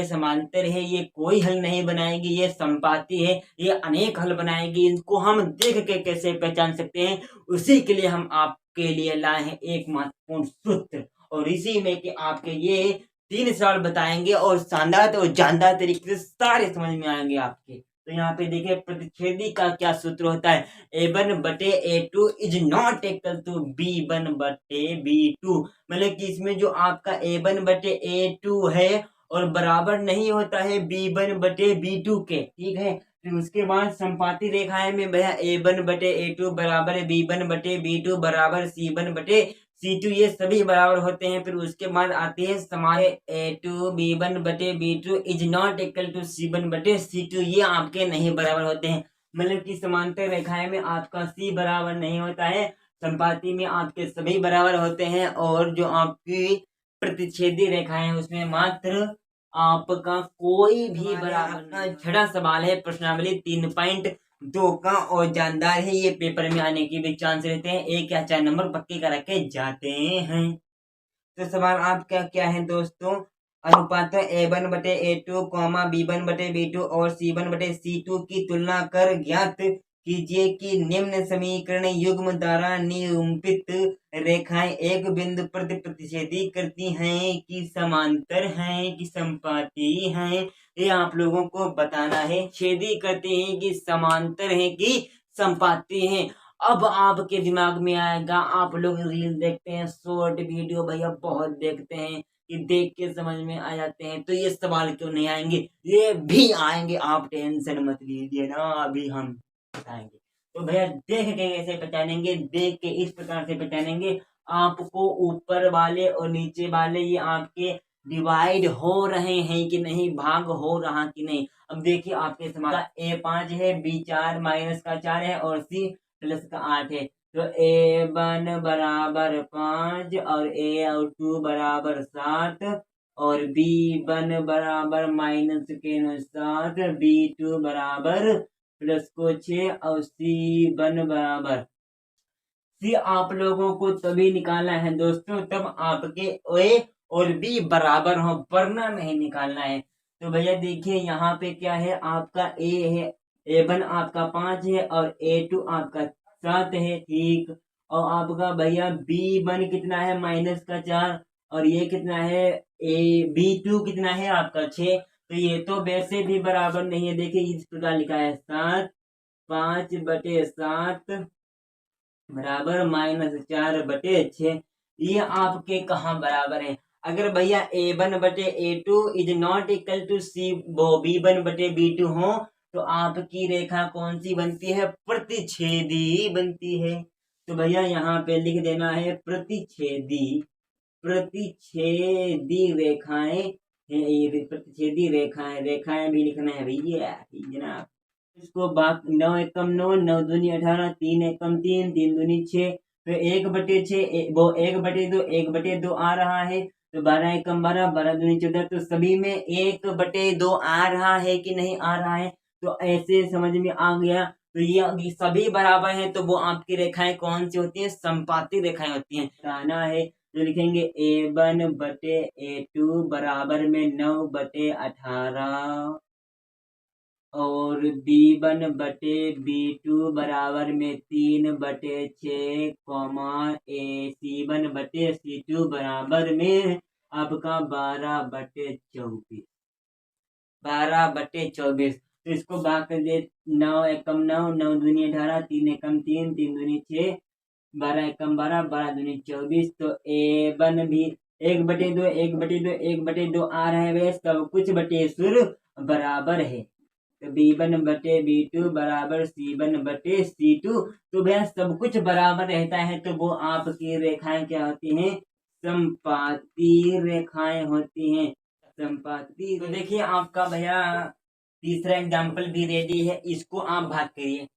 समांतर है, ये कोई हल नहीं बनाएगी, ये संपाती है, ये अनेक हल बनाएगी। इनको हम देख के कैसे पहचान सकते हैं, उसी के लिए हम आपके लिए लाए हैं एक महत्वपूर्ण सूत्र, और इसी में कि आपके ये 3 सवाल बताएंगे और शानदार और जानदार तरीके से सारे समझ में आएंगे आपके। तो यहाँ पे देखिए प्रतिच्छेदी का क्या सूत्र होता है, A1/A2 is not equal to B1/B2। मतलब कि इसमें जो आपका A1/A2 है और बराबर नहीं होता है B1/B2 के, ठीक है। फिर उसके बाद संपाती रेखाएं में भैया A1/A2 बराबर B1/B2 बराबर C1/C2, ये सभी बराबर होते हैं। फिर उसके बाद आती है समाय A2 B1/B2 is not equal to C1/C2, ये आपके नहीं बराबर होते हैं। मतलब कि समांतर रेखाएं में आपका C बराबर नहीं होता है, संपाती में आपके सभी बराबर होते हैं, और जो आपकी प्रतिच्छेदी रेखाएं हैं उसमें मात्र आपका कोई भी बराबर नहीं। छठा सवाल है प्रश्नावली 3.2 का, और जानदार है, ये पेपर में आने की भी चांस रहते हैं, 1 या 4 नंबर पक्के कर रखे जाते हैं। तो सवाल आपका क्या है दोस्तों, अनुपात A1/A2, B1/B2 और C1/C2 की तुलना कर ज्ञात कीजिए कि निम्न समीकरण युग्म द्वारा निरूपित रेखाएं एक बिंदु पर प्रतिच्छेदी करती हैं कि समांतर हैं कि संपाती हैं, ये आप लोगों को बताना है। छेदी करती हैं कि समांतर हैं कि संपाती हैं। अब आपके दिमाग में आएगा, आप लोग रील देखते हैं, शॉर्ट वीडियो भैया बहुत देखते हैं, कि देख के समझ में आ जाते हैं, तो ये सवाल क्यों नहीं आएंगे, ये भी आएंगे, आप टेंशन मत लीजिए ना, अभी हम बताएंगे। तो भैया देख के कैसे पहचानेंगे, देख के इस प्रकार से पहचानेंगे, आपको ऊपर वाले और नीचे वाले ये आपके डिवाइड हो रहे हैं कि नहीं, भाग हो रहा कि नहीं। अब देखिए आपके समाज A5 है, B4 माइनस का 4 है और C प्लस का 8 है। तो A1 बराबर 5 और A2 बराबर 7 और B1 बराबर माइनस के 7, B2 बराबर प्लस को 6 और C1 बराबर। C आप लोगों को तभी निकालना है दोस्तों तब आपके A और B बराबर हो, वरना नहीं निकालना है। तो भैया देखिए यहाँ पे क्या है, आपका A है, A1 आपका 5 है और A2 आपका 7 है, ठीक। और आपका भैया B1 कितना है, माइनस का 4, और ये कितना है, B2 कितना है आपका 6। तो ये तो वैसे भी बराबर नहीं है, देखिए इस प्रकार लिखा है 7, 5/7 बराबर -4/6, ये आपके कहाँ बराबर है। अगर भैया A1/A2 is not equal to B1/B2 हो, तो आपकी रेखा कौन सी बनती है, प्रतिच्छेदी बनती है। तो भैया यहाँ पे लिख देना है प्रतिच्छेदी, प्रतिच्छेदी रेखाएं, प्रतिच्छेदी रेखाएं, रेखाएं भी लिखना है भैया, जनाब। इसको 9 एकम 9, 9 दूनी 18, 3 एकम 3, 3 दूनी 6, तो 1/6 वो 1/2, 1/2 आ रहा है, तो 12 एकम 12, 12 दूनी 14, तो सभी में 1/2 आ रहा है कि नहीं आ रहा है। तो ऐसे समझ में आ गया, तो ये सभी बराबर हैं, तो वो आपकी रेखाएं कौन सी होती हैं, संपाती रेखाएं होती हैं। बताना है तो लिखेंगे A1/A2 बराबर में 9/18 और B1/B2 बराबर में 3/6, C1/C2 बराबर में आपका 12/24, 12/24। तो इसको भाग कर दे, 9 एकम 9, 9 दूनी 18, 3 एकम 3, 3 दूनी 6, 12 एकम 12, 12 दूनी 24। तो A1 भी 1/2, 1/2, 1/2 आ रहा है, वे सब कुछ बटे सुर बराबर है। तो B1/B2 बराबर C1/C2, तो भैया सब कुछ बराबर रहता है, तो वो आपकी रेखाएं क्या होती हैं, संपाती रेखाएं होती हैं, संपाती। तो देखिए आपका भैया तीसरा एग्जाम्पल भी रेडी है, इसको आप भाग करिए।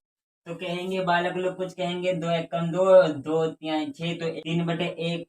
तो कहेंगे बालक लोग कुछ कहेंगे, 2 एकम 2, 2 3 6, तो 3/1,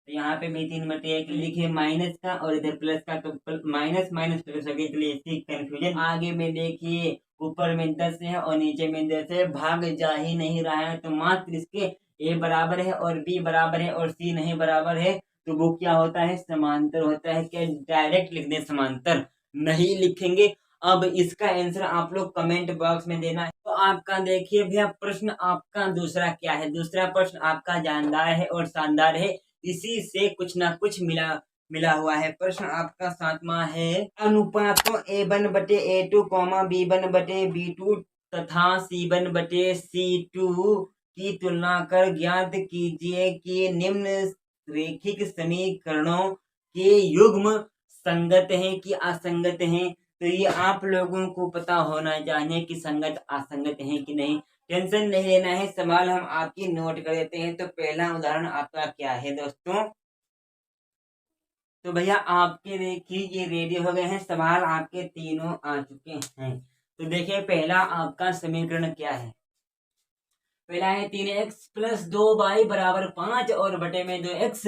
तो यहाँ पे भी 3/1 लिखे माइनस का और इधर प्लस का, तो माइनस माइनस प्लस हो गया, इसलिए इसकी कंफ्यूजन। आगे में देखिए ऊपर में 10 है और नीचे में 10 है, भाग जा ही नहीं रहा है, तो मात्र इसके A बराबर है और B बराबर है और C नहीं बराबर है, तो वो क्या होता है, समांतर होता है। क्या डायरेक्ट लिख दें समांतर, नहीं लिखेंगे। अब इसका आंसर आप लोग कमेंट बॉक्स में देना है। तो आपका देखिए भैया प्रश्न आपका दूसरा क्या है, दूसरा प्रश्न आपका जानदार है और शानदार है, इसी से कुछ ना कुछ मिला मिला हुआ है। प्रश्न आपका 7वां है, अनुपातों A1 बटे A2 B1 बटे B2 तथा C1 बटे C2 की तुलना कर ज्ञात कीजिए कि निम्न रेखिक समीकरणों के युग्म संगत हैं कि असंगत हैं। तो ये आप लोगों को पता होना चाहिए कि संगत असंगत हैं कि नहीं। टेंशन नहीं लेना है, सवाल हम आपकी नोट कर देते हैं। तो पहला उदाहरण आपका क्या है दोस्तों? तो भैया आपके देखिए ये रेडी हो गए हैं, सवाल आपके तीनों आ चुके हैं। तो देखिए पहला आपका समीकरण क्या है? पहला है 3x प्लस 2y बराबर 5 और बटे में 2x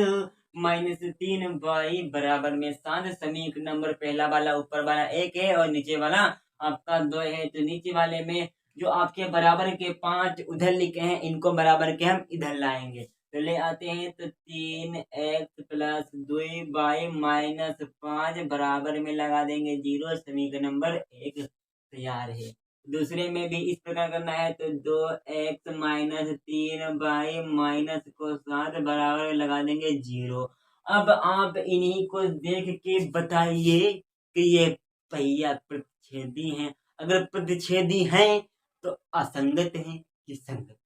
माइनस 3y बराबर में 7। समीकरण नंबर पहला वाला ऊपर वाला 1 है और नीचे वाला आपका 2 है। तो नीचे वाले में जो आपके बराबर के 5 उधर लिखे हैं, इनको बराबर के हम इधर लाएंगे। तो ले आते हैं, तो 3x प्लस 2y माइनस 5 बराबर में लगा देंगे 0। समीकरण नंबर 1 तैयार है। दूसरे में भी इस प्रकार करना है, तो 2x माइनस 3y माइनस को 7 बराबर लगा देंगे 0। अब आप इन्हीं को देख के बताइए कि ये पहिया प्रतिच्छेदी हैं। अगर प्रतिच्छेदी हैं तो असंगत हैं कि संगत हैं?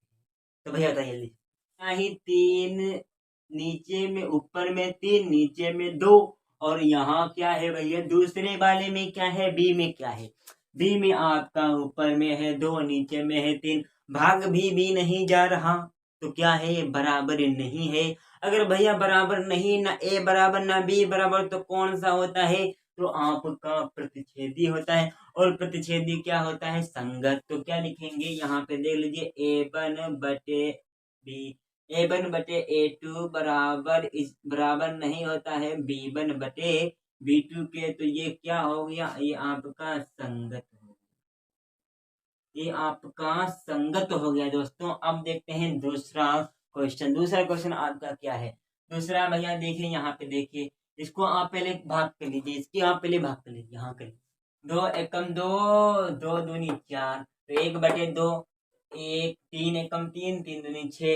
तो भैया बताइए जल्दी। ही 3 नीचे में, ऊपर में 3 नीचे में 2 और यहाँ क्या है भैया? दूसरे वाले में क्या है? बी में क्या है? बी में आपका ऊपर में है 2 नीचे में है 3, भाग भी नहीं जा रहा, तो क्या है? बराबर नहीं है। अगर भैया बराबर नहीं, ना ए बराबर ना बी बराबर, तो कौन सा होता है? तो आपका प्रतिच्छेदी होता है। और प्रतिच्छेदी क्या होता है? संगत। तो क्या लिखेंगे यहाँ पे? देख लीजिए, A1 बटे बी, A1 बटे A2 बराबर इस बराबर नहीं होता है B1 बटे B2 के। तो ये क्या हो गया? ये आपका संगत हो गया, ये आपका संगत हो गया दोस्तों। अब देखते हैं दूसरा क्वेश्चन। दूसरा क्वेश्चन आपका क्या है? दूसरा भैया देखिए, यहाँ पे देखिए, इसको आप पहले भाग कर लीजिए, इसकी आप पहले भाग कर लीजिए। यहाँ करिए, 2 एकम 2, 2 दूनी 4, तो 1/2, 1 3 एकम 3, 3 दूनी 6,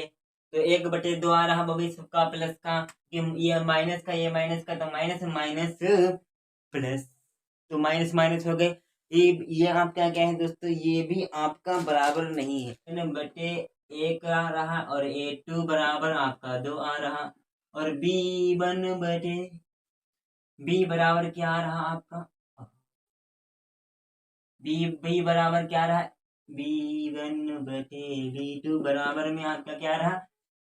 तो 1/2 आ रहा बबी सबका प्लस का, ये माइनस का, ये माइनस का, तो माइनस माइनस प्लस, तो माइनस माइनस हो गए। ये आप क्या कहें दोस्तों? ये भी आपका बराबर नहीं है। बटे 1 आ रहा और A2 बराबर आपका 2 आ रहा, और B1 बटे B बराबर क्या आ रहा आपका? बी बराबर क्या रहा? B1 बटे B2 बराबर में आपका क्या रहा?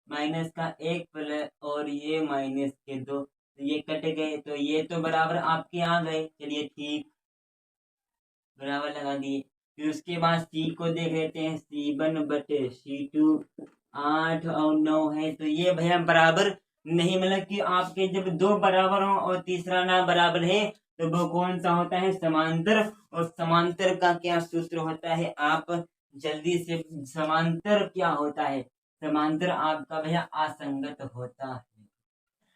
माइनस का 1 प्लस और ये माइनस के 2, तो ये कट गए, तो ये तो बराबर आपके आ गए। चलिए ठीक, बराबर लगा दिए। फिर उसके बाद सी को देख लेते हैं, C1 बटे C2 8 और 9 है। तो ये भैया बराबर नहीं, मतलब कि आपके जब दो बराबर हो और तीसरा ना बराबर है, तो वो कौन सा होता है? समांतर। और समांतर का क्या सूत्र होता है? आप जल्दी से, समांतर क्या होता है? समांतर आपका भैया असंगत होता है।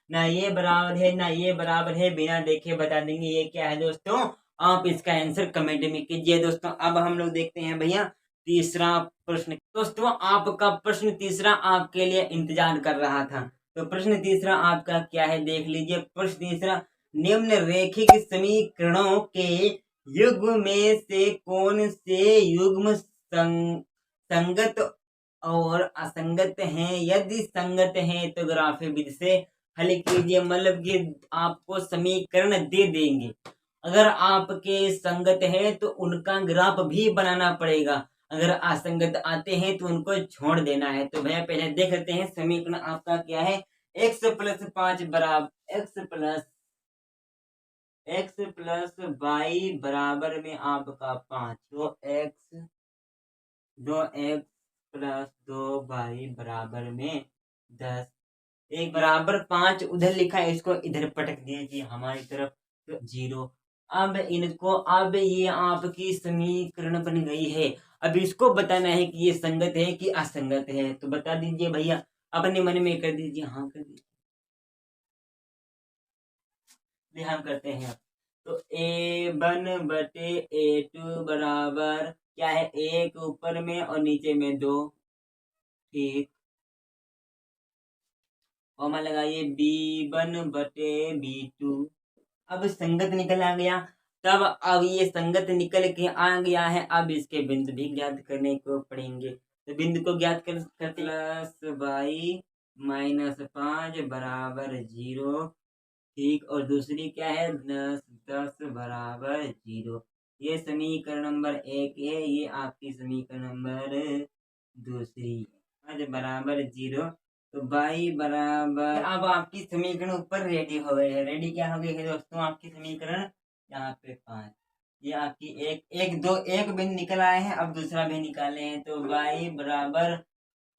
ना ये बराबर है ना ये बराबर है, बिना देखे बता देंगे ये क्या है दोस्तों। आप इसका आंसर कमेंट में कीजिए दोस्तों। अब हम लोग देखते हैं भैया तीसरा प्रश्न। दोस्तों आपका प्रश्न तीसरा आपके लिए इंतजार कर रहा था। तो प्रश्न तीसरा आपका क्या है? देख लीजिए प्रश्न तीसरा, निम्न रेखिक समीकरणों के युग्म में से कौन से युग्म संगत और असंगत हैं? यदि संगत हैं तो ग्राफ विधि से हल कीजिए। मतलब कि आपको समीकरण दे देंगे, अगर आपके संगत है तो उनका ग्राफ भी बनाना पड़ेगा, अगर असंगत आते हैं तो उनको छोड़ देना है। तो भैया पहले देख लेते हैं समीकरण आपका क्या है। x प्लस 5 बराबर x प्लस वाई बराबर में आपका 5, तो x 2x प्लस 2y बराबर में 10, एक बराबर 5 उधर लिखा है, इसको इधर पटक दीजिए हमारी तरफ, तो 0। अब इनको, अब ये आपकी समीकरण बन गई है। अब इसको बताना है कि ये संगत है कि असंगत है। तो बता दीजिए भैया, अपने मन में कर दीजिए। हाँ कर दीजिए, ध्यान करते हैं। तो A1 बटे A2 बराबर क्या है? 1 ऊपर में और नीचे में 2, ठीक। कॉमा लगाइए B1/B2। अब संगत निकल आ गया। तब अब ये संगत निकल के आ गया है, अब इसके बिंदु भी ज्ञात करने को पड़ेंगे। तो बिंदु को ज्ञात करते +y-5 बराबर 0। ठीक, और दूसरी क्या है 10 बराबर 0। ये समीकरण नंबर 1 है, ये आपकी समीकरण नंबर दूसरी। 5 बराबर 0 तो y बराबर, अब आपकी समीकरण ऊपर रेडी हो गई है। रेडी क्या हो गई है दोस्तों आपकी समीकरण, यहाँ पे 5। ये आपकी एक बिंदु निकल आए हैं, अब दूसरा भी निकाले हैं। तो y बराबर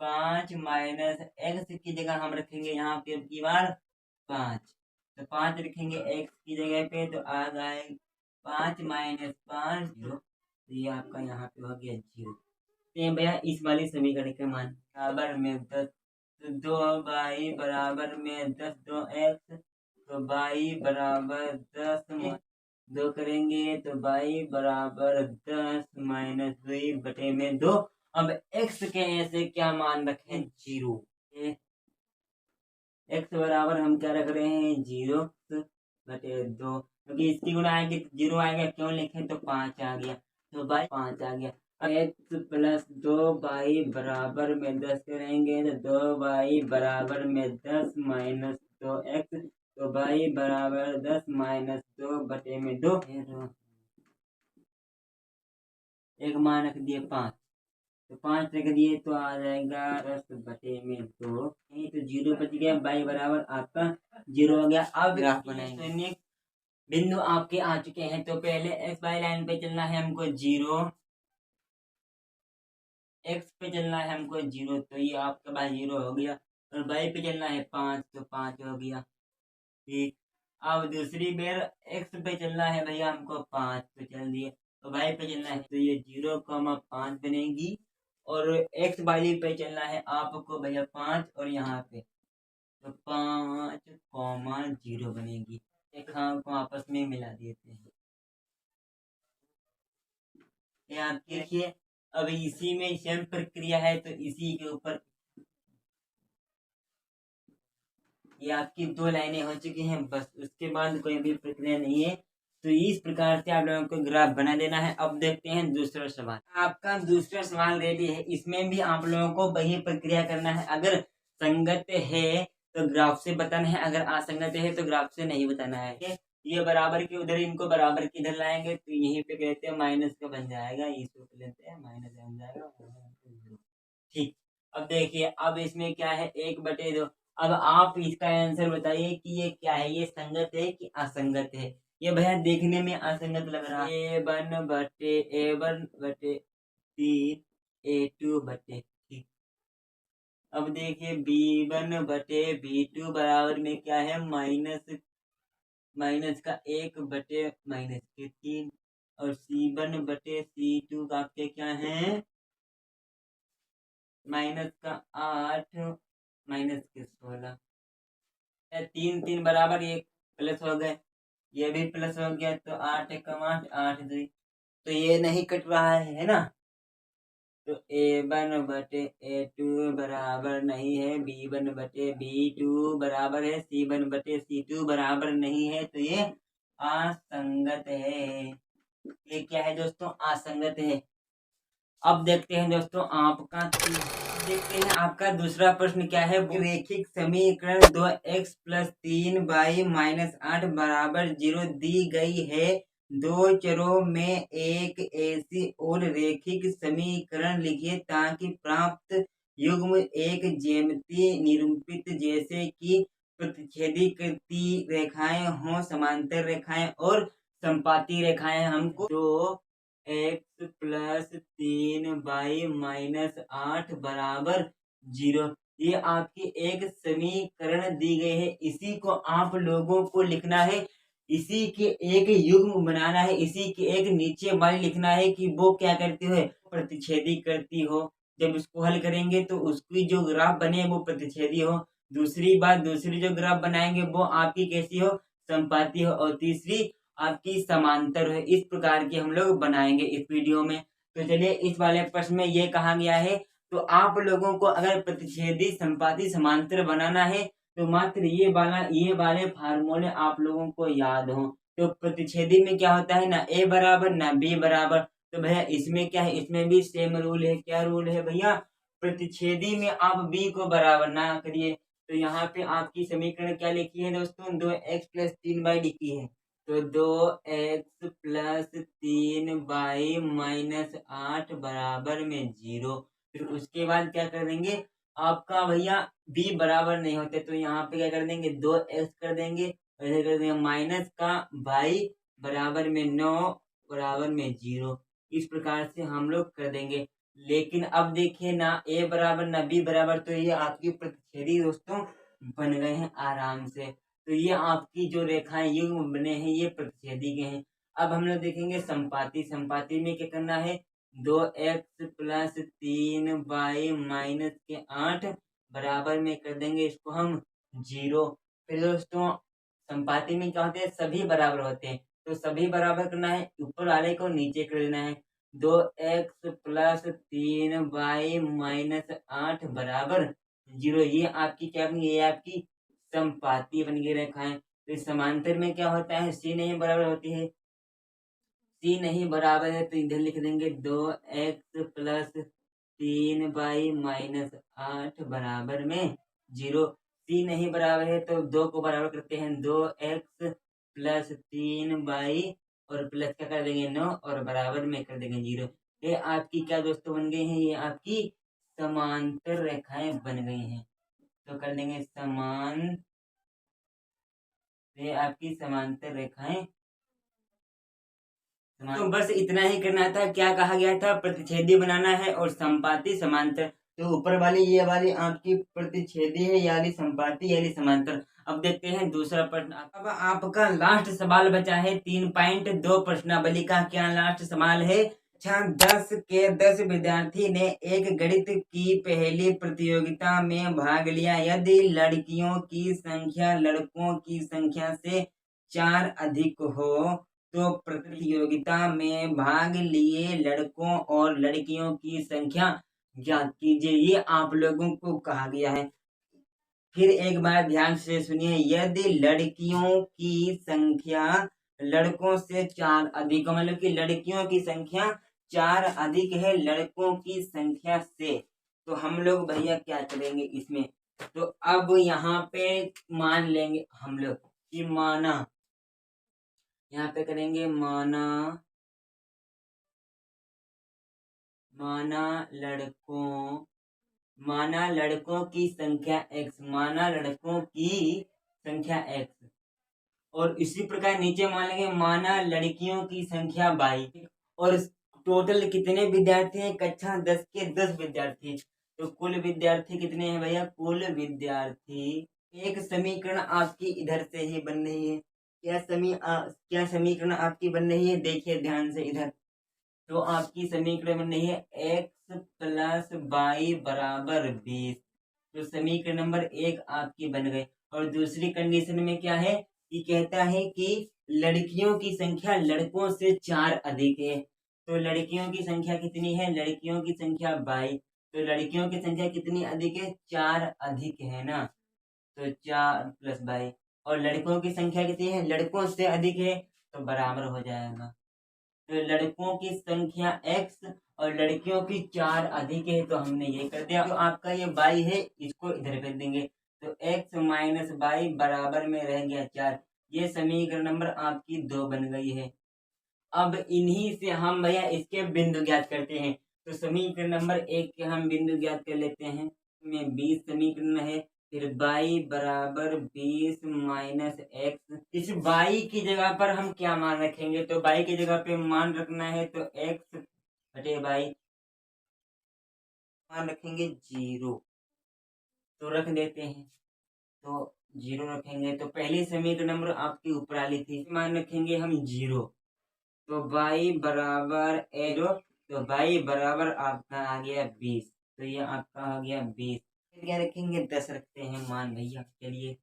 5 माइनस x की जगह हम रखेंगे यहाँ पे अब की बार 5। तो 5 रखेंगे x की जगह पे, तो आ गए 5 माइनस 5 0। तो ये आपका यहाँ पे हो गया 0। तो भैया इस वाली समीकरण के मान बराबर में 10, तो 2y बराबर में 10 2x, तो y बराबर 10 में 2 करेंगे तो y बराबर 10 माइनस 2/2। अब x के ऐसे क्या मान रखें 0। x बराबर हम क्या रख रहे हैं 0/2, क्योंकि इसकी गुणा आएगी तो 0 आएगा, क्यों लिखें तो 5 आ गया, तो बाई 5 आ गया। x प्लस 2y बराबर में 10 करेंगे तो 2y बराबर में 10 माइनस 2x, तो y बराबर 10 माइनस 2/2। एक मान रख दिए 5, तो 5 रख दिए तो आ जाएगा 10/2। तो 0 बच गया, y बराबर आपका 0 हो गया। अब ग्राफ बनाएंगे। बिंदु आपके आ चुके हैं, तो पहले x y लाइन पे चलना है हमको 0, x पे चलना है हमको 0, तो ये आपका बाय 0 हो गया। और y पे चलना है 5, तो 5 हो गया। ठीक, अब दूसरी बेर x पे चलना है भैया हमको 5, तो चल दिए। तो y पे चलना है तो ये 0,5 बनेगी, और x वाली पे चलना है आपको भैया 5, और यहाँ पे तो 5,0 बनेगी। रेखाओं को आपस में मिला देते हैं। ये आप देखिए, अब इसी में सेम प्रक्रिया है, तो इसी के ऊपर ये आपकी 2 लाइनें हो चुकी हैं, बस उसके बाद कोई भी प्रक्रिया नहीं है। तो इस प्रकार से आप लोगों को ग्राफ बना देना है। अब देखते हैं दूसरा सवाल। आपका दूसरा सवाल रेडी है, इसमें भी आप लोगों को वही प्रक्रिया करना है। अगर संगत है तो ग्राफ से बताना है, अगर असंगत है तो ग्राफ से नहीं बताना है। ये बराबर के उधर, इनको बराबर की इधर लाएंगे तो यहीं पे कहते हैं माइनस का बन जाएगा, इसको लेते हैं माइनस बन जाएगा। ठीक, अब देखिए, अब इसमें क्या है 1/2। अब आप इसका आंसर बताइए कि ये क्या है, ये संगत है कि असंगत है। ये भैया देखने में असंगत लग रहा है। A1/3 A2/3। ठीक, अब देखिए B1/B2 बराबर में क्या है माइनस का 1/-3, और C1/C2 का आपके क्या है माइनस का 8 माइनस के 16। 3 बराबर, ये प्लस हो गए, ये भी प्लस हो गया, तो 8 एकम 8 8 2, तो ये नहीं कट रहा है ना। तो A1/A2 बराबर नहीं है, B1/B2 बराबर है, C1/C2 बराबर नहीं है, तो ये असंगत है। ये क्या है दोस्तों, असंगत है। अब देखते हैं दोस्तों आपका दूसरा प्रश्न क्या है। रैखिक समीकरण 2x + 3y - 8 बराबर 0 दी गई है। दो चरों में एक ऐसी और रैखिक समीकरण लिखिए ताकि प्राप्त युग्म एक ज्यामितीय निरूपित जैसे कि प्रतिच्छेदी रेखाएं हों, समांतर रेखाएं और संपाती रेखाएं। हमको 2x + 3y - 8 बराबर 0, ये आपकी एक समीकरण दी गई है। इसी को आप लोगों को लिखना है, इसी के एक युग्म बनाना है, इसी के एक नीचे वाली लिखना है कि वो क्या करती है, प्रतिच्छेदी करती हो। जब इसको हल करेंगे तो उसकी जो ग्राफ बने वो प्रतिच्छेदी हो। दूसरी बात, दूसरी जो ग्राफ बनाएंगे वो आपकी कैसी हो, संपाती हो, और तीसरी आपकी समांतर है। इस प्रकार की हम लोग बनाएंगे इस वीडियो में। तो चलिए, इस वाले प्रश्न में ये कहा गया है, तो आप लोगों को अगर प्रतिच्छेदी संपाती समांतर बनाना है तो मात्र ये वाले फार्मूले आप लोगों को याद हो। तो प्रतिच्छेदी में क्या होता है, ना ए बराबर ना बी बराबर। तो भैया इसमें क्या है, इसमें भी सेम रूल है। क्या रूल है भैया, प्रतिच्छेदी में आप बी को बराबर ना करिए। तो यहाँ पे आपकी समीकरण क्या लिखी है दोस्तों, 2x+3y लिखी है। तो 2x+3y-8 बराबर में 0। फिर उसके बाद क्या करेंगे, आपका भैया b बराबर नहीं होते तो यहाँ पे क्या कर देंगे, 2x कर देंगे और इधर कर देंगे माइनस का y बराबर में 9 बराबर में 0। इस प्रकार से हम लोग कर देंगे। लेकिन अब देखिए ना a बराबर ना b बराबर, तो ये आपकी प्रतिच्छेदी दोस्तों बन गए हैं आराम से। तो ये आपकी जो रेखाएं युग्म बने हैं ये प्रतिच्छेदी के हैं। अब हम लोग देखेंगे संपाती। संपाती में क्या करना है, 2x+3y-8 बराबर में कर देंगे इसको हम 0। फिर दोस्तों संपाती में क्या होते हैं, सभी बराबर होते हैं। तो सभी बराबर करना है, ऊपर वाले को नीचे कर देना है। 2x+3y-8 बराबर 0। ये आपकी क्या बनी, ये आपकी संपाती बन गई रेखाएं। तो समांतर में क्या होता है, सी नहीं बराबर होती है। सी नहीं बराबर है तो इधर लिख देंगे 2x+3y-8 बराबर में 0। सी नहीं बराबर है तो 2 को बराबर करते हैं, 2x+3y और प्लस क्या कर देंगे 9 और बराबर में कर देंगे 0। ये आपकी क्या दोस्तों बन गई हैं, ये आपकी समांतर रेखाएं बन गई हैं। तो कर देंगे ये आपकी समांतर रेखाएं। तो बस इतना ही करना था। क्या कहा गया था, प्रतिच्छेदी बनाना है और संपाती समांतर। तो ऊपर वाली ये वाली आपकी प्रतिच्छेदी है, यानी संपाती यानी समांतर। अब देखते हैं दूसरा प्रश्न। अब आपका लास्ट सवाल बचा है 3.2 प्रश्नावली का। क्या लास्ट सवाल है, 10 के 10 विद्यार्थी ने एक गणित की पहली प्रतियोगिता में भाग लिया। यदि लड़कियों की संख्या लड़कों की संख्या से 4 अधिक हो तो प्रतियोगिता में भाग लिए लड़कों और लड़कियों की संख्या ज्ञात कीजिए। ये आप लोगों को कहा गया है। फिर एक बार ध्यान से सुनिए, यदि लड़कियों की संख्या लड़कों से 4 अधिक, मतलब कि लड़कियों की संख्या 4 अधिक है लड़कों की संख्या से, तो हम लोग भैया क्या करेंगे इसमें। तो अब यहाँ पे मान लेंगे हम लोग कि माना, यहाँ पे करेंगे माना लड़कों की संख्या x, माना लड़कों की संख्या x। और इसी प्रकार नीचे मान लेंगे माना लड़कियों की संख्या y। और टोटल कितने विद्यार्थी हैं, कक्षा 10 के 10 विद्यार्थी। तो कुल विद्यार्थी कितने हैं भैया, कुल विद्यार्थी। एक समीकरण आपकी इधर से ही बन रही है। क्या समीकरण आपकी बन रही है, देखिए ध्यान से इधर। तो आपकी समीकरण बन रही है x+y बराबर 20। तो समीकरण नंबर 1 आपकी बन गई। और दूसरी कंडीशन में क्या है कि कहता है कि लड़कियों की संख्या लड़कों से 4 अधिक है। तो लड़कियों की संख्या कितनी है, लड़कियों की संख्या 22। तो लड़कियों की संख्या कितनी अधिक है, 4 अधिक है ना। तो 4+22। और लड़कों की संख्या कितनी है, लड़कों से अधिक है, तो बराबर हो जाएगा। तो लड़कों की संख्या x और लड़कियों की 4 अधिक है, तो हमने ये कर दिया। तो आपका ये y है, इसको इधर कर देंगे। तो x माइनस y बराबर में रह गया 4। ये समीकरण नंबर आपकी 2 बन गई है। अब इन्हीं से हम भैया इसके बिंदु ज्ञात करते हैं। तो समीकरण नंबर 1 के हम बिंदु ज्ञात कर लेते हैं। में 20 समीकरण है, फिर y बराबर 20 माइनस x। इस y की जगह पर हम क्या मान रखेंगे, तो y की जगह पे मान रखना है तो x बटे y मान रखेंगे 0। तो रख देते हैं, तो 0 रखेंगे। तो पहली समीकरण नंबर आपकी ऊपर वाली थी, मान रखेंगे हम 0। तो y बराबर तो y बराबर आपका आ गया 20। तो ये आपका आ गया 20। फिर क्या रखेंगे, 10 रखते हैं मान भैया। चलिए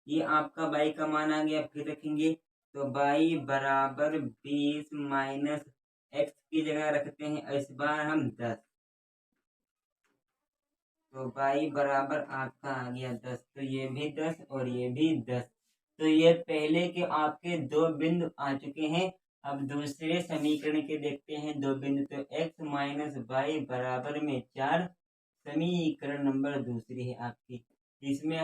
ये आपका y का मान आ गया। फिर रखेंगे तो y बराबर 20 माइनस x की जगह रखते हैं इस बार हम 10। तो y बराबर आपका आ गया 10। तो ये भी 10 और ये भी 10। तो ये पहले के आपके दो बिंदु आ चुके हैं। अब दूसरे समीकरण के देखते हैं दो बिंदु। तो x माइनस वाई बराबर में 4 समीकरण नंबर दूसरी है आपकी। इसमें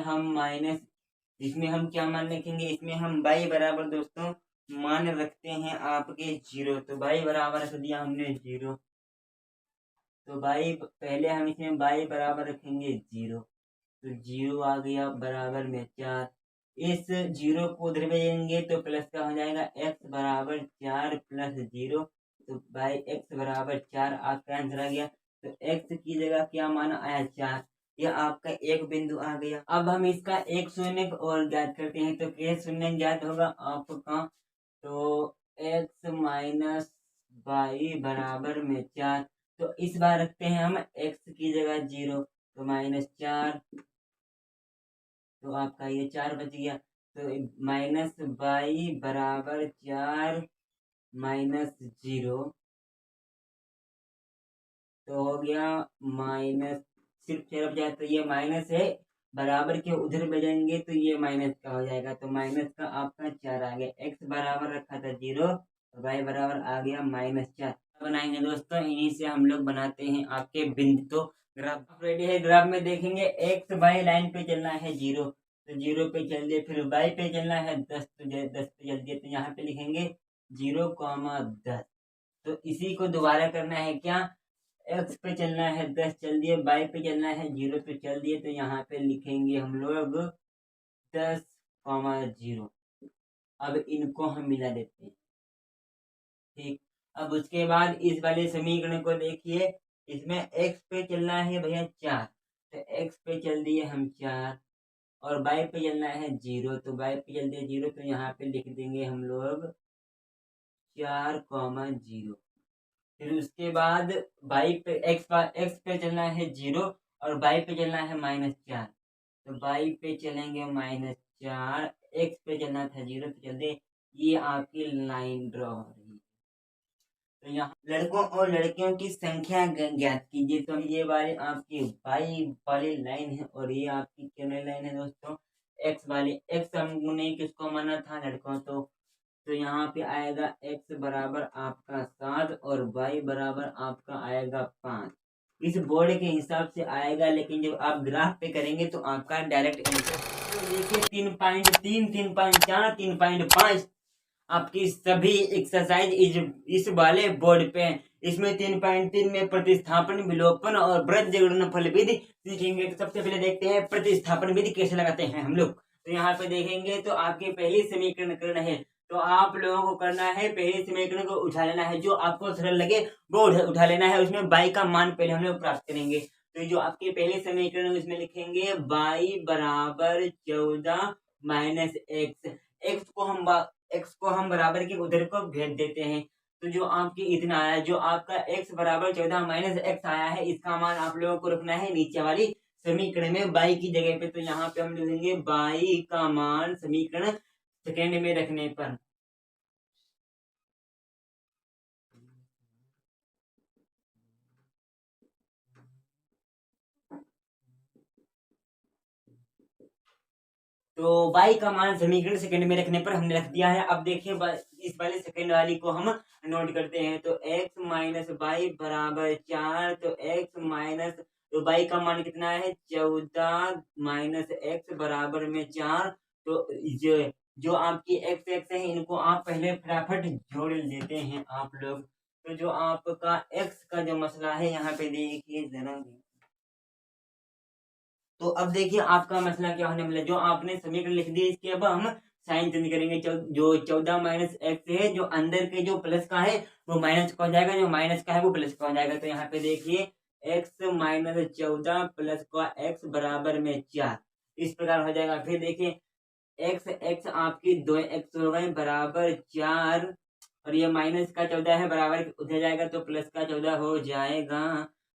हम क्या मान रखेंगे? इसमें हम y बराबर दोस्तों मान रखते हैं आपके 0। तो y बराबर रख दिया हमने 0। तो पहले हम इसमें y बराबर रखेंगे 0। तो 0 आ गया बराबर में 4। इस 0 को उधर भेजेंगे तो प्लस का हो जाएगा x बराबर 4 प्लस 0। तो x बराबर 4 आपका आंसर आ गया। तो x की जगह क्या मान आया? 4। यह आपका एक बिंदु आ गया। अब हम इसका एक शून्य और ज्ञात करते हैं। तो क्या शून्य ज्ञात होगा आपका? तो x माइनस वाई बराबर में 4। तो इस बार रखते हैं हम x की जगह 0। तो माइनस 4। तो आपका ये 4 बच गया। तो माइनस वाई बराबर 4 माइनस 0। तो हो गया माइनस, सिर्फ 4 बच जाए। तो ये माइनस है, बराबर के उधर बजाएंगे तो ये माइनस का हो जाएगा। तो माइनस का आपका 4 आ गया। x बराबर रखा था 0 और y बराबर आ गया -4। बनाएंगे दोस्तों, इन्हीं से हम लोग बनाते हैं आपके बिंदु। तो ग्राफ रेडी है। ग्राफ में देखेंगे x y लाइन पे चलना है 0। तो 0 पे चल दिए। फिर y पे चलना है 10। तो 10 पे चल दिए। तो यहाँ पे लिखेंगे 0, 10। तो इसी को दोबारा करना है क्या? x पे चलना है 10 चल दिए, y पे चलना है 0 पे चल दिए। तो यहाँ पे लिखेंगे हम लोग 10, 0। अब इनको हम मिला देते हैं। ठीक। अब उसके बाद इस वाले समीकरण को देखिए। इसमें x पे चलना है भैया 4। तो x पे चल दिए हम 4 और y पे चलना है 0। तो y पे चल दिए 0। तो यहाँ पे लिख देंगे हम लोग 4, 0। फिर उसके बाद x पे चलना है 0 और y पे चलना है -4। तो y पे चलेंगे -4, x पे चलना था 0। तो चलते ये आपकी लाइन ड्रॉ हो रही है। तो यहाँ लड़कों और लड़कियों की संख्या ज्ञात कीजिए। तो ये वाली आपकी y वाली लाइन है और ये आपकी क्या लाइन है दोस्तों? x वाली। x हमने किसको माना था लड़कों? तो यहाँ पे आएगा x बराबर आपका 7 और y बराबर आपका आएगा 5। इस बोर्ड के हिसाब से आएगा, लेकिन जब आप ग्राफ पे करेंगे तो आपका डायरेक्ट आंसर। तो देखिए 3.3, 3.4, 3.5 आपकी सभी एक्सरसाइज इस वाले बोर्ड पे हैं। इसमें 3.3 में प्रतिस्थापन, विलोपन और वृत्त गुणनफल विधि सीखेंगे। तो सबसे पहले देखते हैं प्रतिस्थापन विधि कैसे लगाते हैं हम लोग। तो यहाँ पे देखेंगे तो आपके पहली समीकरण करना है। तो आप लोगों को करना है पहले समीकरण को उठा लेना है, जो आपको सरल लगे वो उठा लेना है। उसमें y का मान पहले हम लोग प्राप्त करेंगे। तो जो आपके पहले समीकरण उसमें लिखेंगे y बराबर 14 माइनस x को हम बराबर के उधर को भेज देते हैं। तो जो आपकी इतना आया, जो आपका x बराबर 14 माइनस x आया है, इसका मान आप लोगों को रखना है नीचे वाली समीकरण में y की जगह पे। तो यहाँ पे हम लिखेंगे y का मान समीकरण सेकेंड में रखने पर तो y का मान समीकरण सेकंड में रखने पर हमने रख दिया है। अब देखिए इस वाले सेकंड वाली को हम नोट करते हैं। तो x माइनस वाई बराबर 4। तो x माइनस, तो y का मान कितना है? 14 माइनस x बराबर में 4। तो जो आपकी x है, इनको आप पहले फटाफट जोड़ लेते हैं आप लोग। तो जो आपका x का जो मसला है यहाँ पे देखिए जरा। तो अब देखिए आपका मसला क्या होने वाला है। जो आपने समीकरण लिख दिया, इसके अब हम साइन चेंज करेंगे। जो 14 माइनस एक्स है, जो अंदर के जो प्लस का है वो माइनस का हो जाएगा, जो माइनस का है वो प्लस का हो जाएगा। तो यहाँ पे देखिए x माइनस 14 प्लस का x बराबर में 4 इस प्रकार हो जाएगा। फिर देखिए x आपकी 2x हो गए बराबर 4 और ये माइनस का 14 है, बराबर उधर जाएगा तो प्लस का 14 हो जाएगा।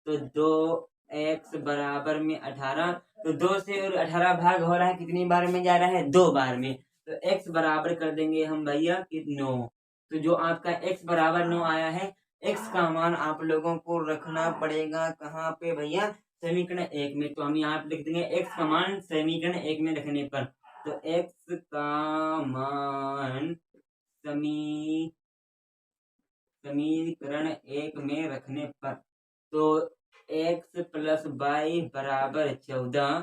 तो 2x बराबर में 18। तो 2 से और 18 भाग हो रहा है, कितनी बार में जा रहा है? 2 बार में। तो x बराबर कर देंगे हम भैया 9। तो जो आपका x बराबर 9 आया है, x का मान आप लोगों को रखना पड़ेगा कहाँ पे भैया? समीकरण 1 में, तो हम यहाँ पे लिख देंगे x का मान समीकरण 1 में रखने पर, तो x का मान समीकरण 1 में रखने पर, तो x प्लस वाई बराबर 14,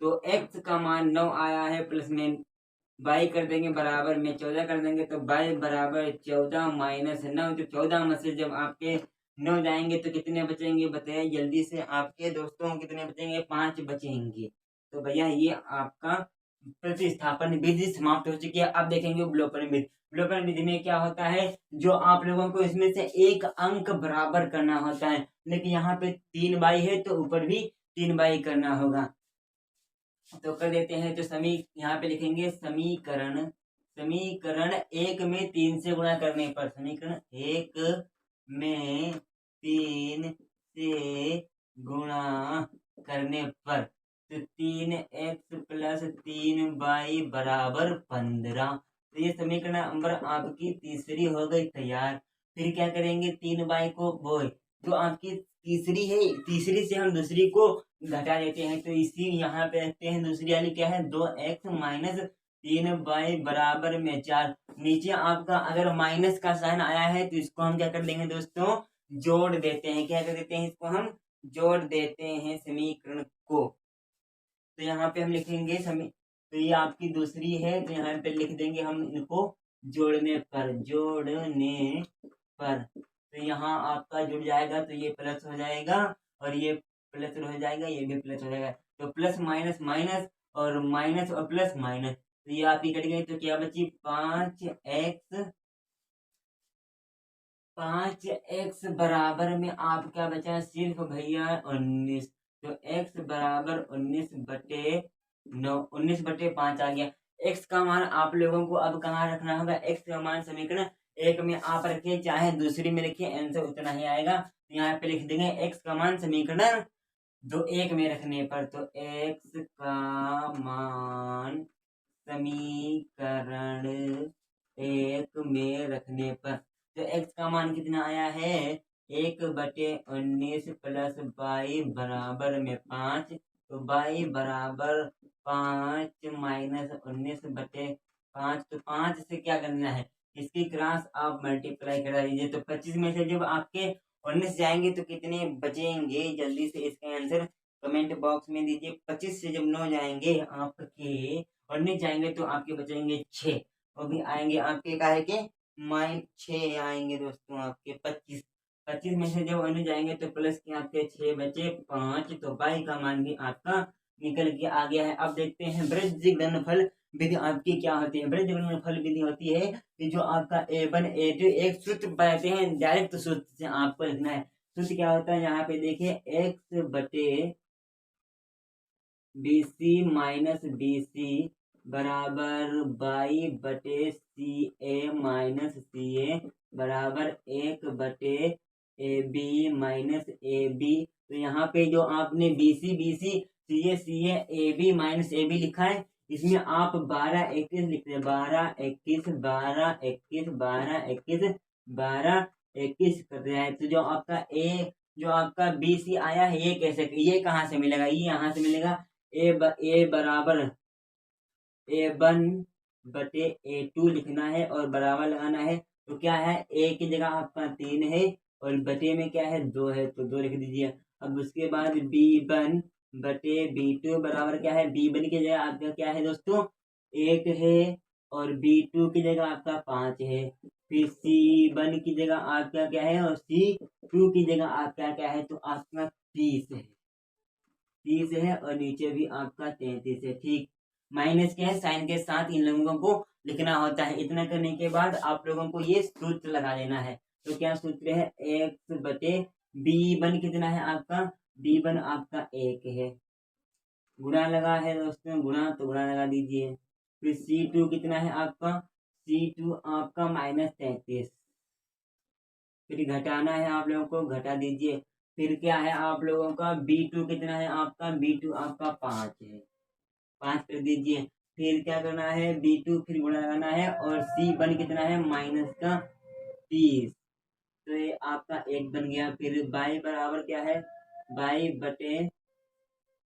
तो x का मान 9 आया है, प्लस में वाई कर देंगे बराबर में 14 कर देंगे, तो वाई बराबर 14 माइनस 9, तो 14 में से जब आपके 9 जाएंगे तो कितने बचेंगे बताइए जल्दी से, आपके दोस्तों कितने बचेंगे, 5 बचेंगे। तो भैया ये आपका प्रतिस्थापन विधि समाप्त हो चुकी है। अब देखेंगे अवलोकन विधि। अवलोकन विधि में क्या होता है, जो आप लोगों को इसमें से एक अंक बराबर करना होता है, लेकिन यहाँ पे 3 बाई है तो ऊपर भी 3 बाई करना होगा, तो कर देते हैं। तो यहाँ पे लिखेंगे समीकरण 1 में 3 से गुणा करने पर, समीकरण 1 में 3 से गुणा करने पर, तो 3x प्लस 3y बराबर 15। तो ये समीकरण नंबर आपकी तीसरी हो गई तैयार। फिर क्या करेंगे, 3y को वो जो आपकी तीसरी है, तीसरी से हम दूसरी को घटा देते हैं, तो इसी यहाँ पे रखते हैं। दूसरी वाली क्या है, 2x माइनस 3y बराबर में 4। नीचे आपका अगर माइनस का साइन आया है तो इसको हम क्या कर देंगे दोस्तों, जोड़ देते हैं। क्या कर देते हैं, इसको हम जोड़ देते हैं समीकरण को। तो यहाँ पे हम लिखेंगे तो ये आपकी दूसरी है, तो यहाँ पे लिख देंगे हम इनको जोड़ने पर, तो यहाँ आपका जुड़ जाएगा, तो ये प्लस हो जाएगा और ये प्लस हो जाएगा, ये भी प्लस हो जाएगा, तो प्लस माइनस माइनस और माइनस और प्लस माइनस, तो ये आपकी कट गई, तो क्या बची 5x बराबर में आप क्या बचा सिर्फ भैया 19, तो x बराबर 19/5 आ गया। x का मान आप लोगों को अब कहाँ रखना होगा, x का मान समीकरण 1 में आप रखिए चाहे दूसरी में रखिए, आंसर उतना ही आएगा। तो यहाँ पे लिख देंगे x का मान समीकरण 1 में रखने पर, तो x का मान समीकरण 1 में रखने पर, तो x का मान कितना आया है, 1/19 प्लस y बराबर में 5, तो y बराबर 5 माइनस 19/5, तो 5 से क्या करना है, इसकी क्रॉस आप मल्टीप्लाई करा दीजिए, तो 25 में से जब आपके 19 जाएंगे तो कितने बचेंगे, जल्दी से इसका आंसर कमेंट बॉक्स में दीजिए। 25 से जब 9 जाएंगे आपके 19 जाएंगे तो आपके बचेंगे 6, वो भी आएंगे आपके काहे के -6 आएंगे दोस्तों आपके 25 में से जब 19 जाएंगे तो प्लस के आपके 6 बचे 5, तो y का मान भी आपका निकल के आ गया है। अब देखते हैं वृद्धि गुणनफल विधि आपकी क्या होती है। वृद्धि गुणनफल विधि होती है कि जो आपका a1 a2 एक सूत्र बनाते हैं, डायरेक्ट सूत्र से आपको लिखना है। सूत्र क्या होता है, यहाँ पे देखिए x बटे BC माइनस BC बराबर y बटे CA माइनस CA बराबर 1/AB माइनस AB। तो यहाँ पे जो आपने BC CA AB minus AB लिखा है, इसमें आप 12 21 लिखते हैं, 12 21 12 21 12 21 12 21 करते हैं। तो जो आपका BC आया है, ये कैसे, ये कहाँ से मिलेगा, ये यहाँ से मिलेगा। ए बराबर A1 बटे A2 लिखना है और बराबर लगाना है, तो क्या है, A की जगह आपका 3 है और बटे में क्या है 2 है, तो 2 लिख दीजिए। अब उसके बाद B1 बटे B2 बराबर क्या है, B1 की जगह आपका क्या है दोस्तों 1 है और B2 की जगह आपका 5 है, फिर C1 की जगह आपका क्या है और C2 की जगह आपका क्या है, तो आपका 30 है और नीचे भी आपका 33 है। ठीक, माइनस के है साइन के साथ इन लोगों को लिखना होता है। इतना करने के बाद आप लोगों को ये सूत्र लगा देना है। तो क्या सूत्र है, x बटे B1 कितना है आपका, B1 आपका 1 है, गुणा लगा है दोस्तों, गुणा तो गुणा लगा दीजिए। फिर C2 कितना है आपका, C2 आपका -33, फिर घटाना है आप लोगों को, घटा दीजिए। फिर क्या है आप लोगों का B2 कितना है आपका, B2 आपका 5 है, 5 कर दीजिए। फिर क्या करना है, B2 फिर गुणा लगाना है और C1 कितना है -30, तो ये आपका 1 बन गया। फिर y बराबर क्या है, y बटे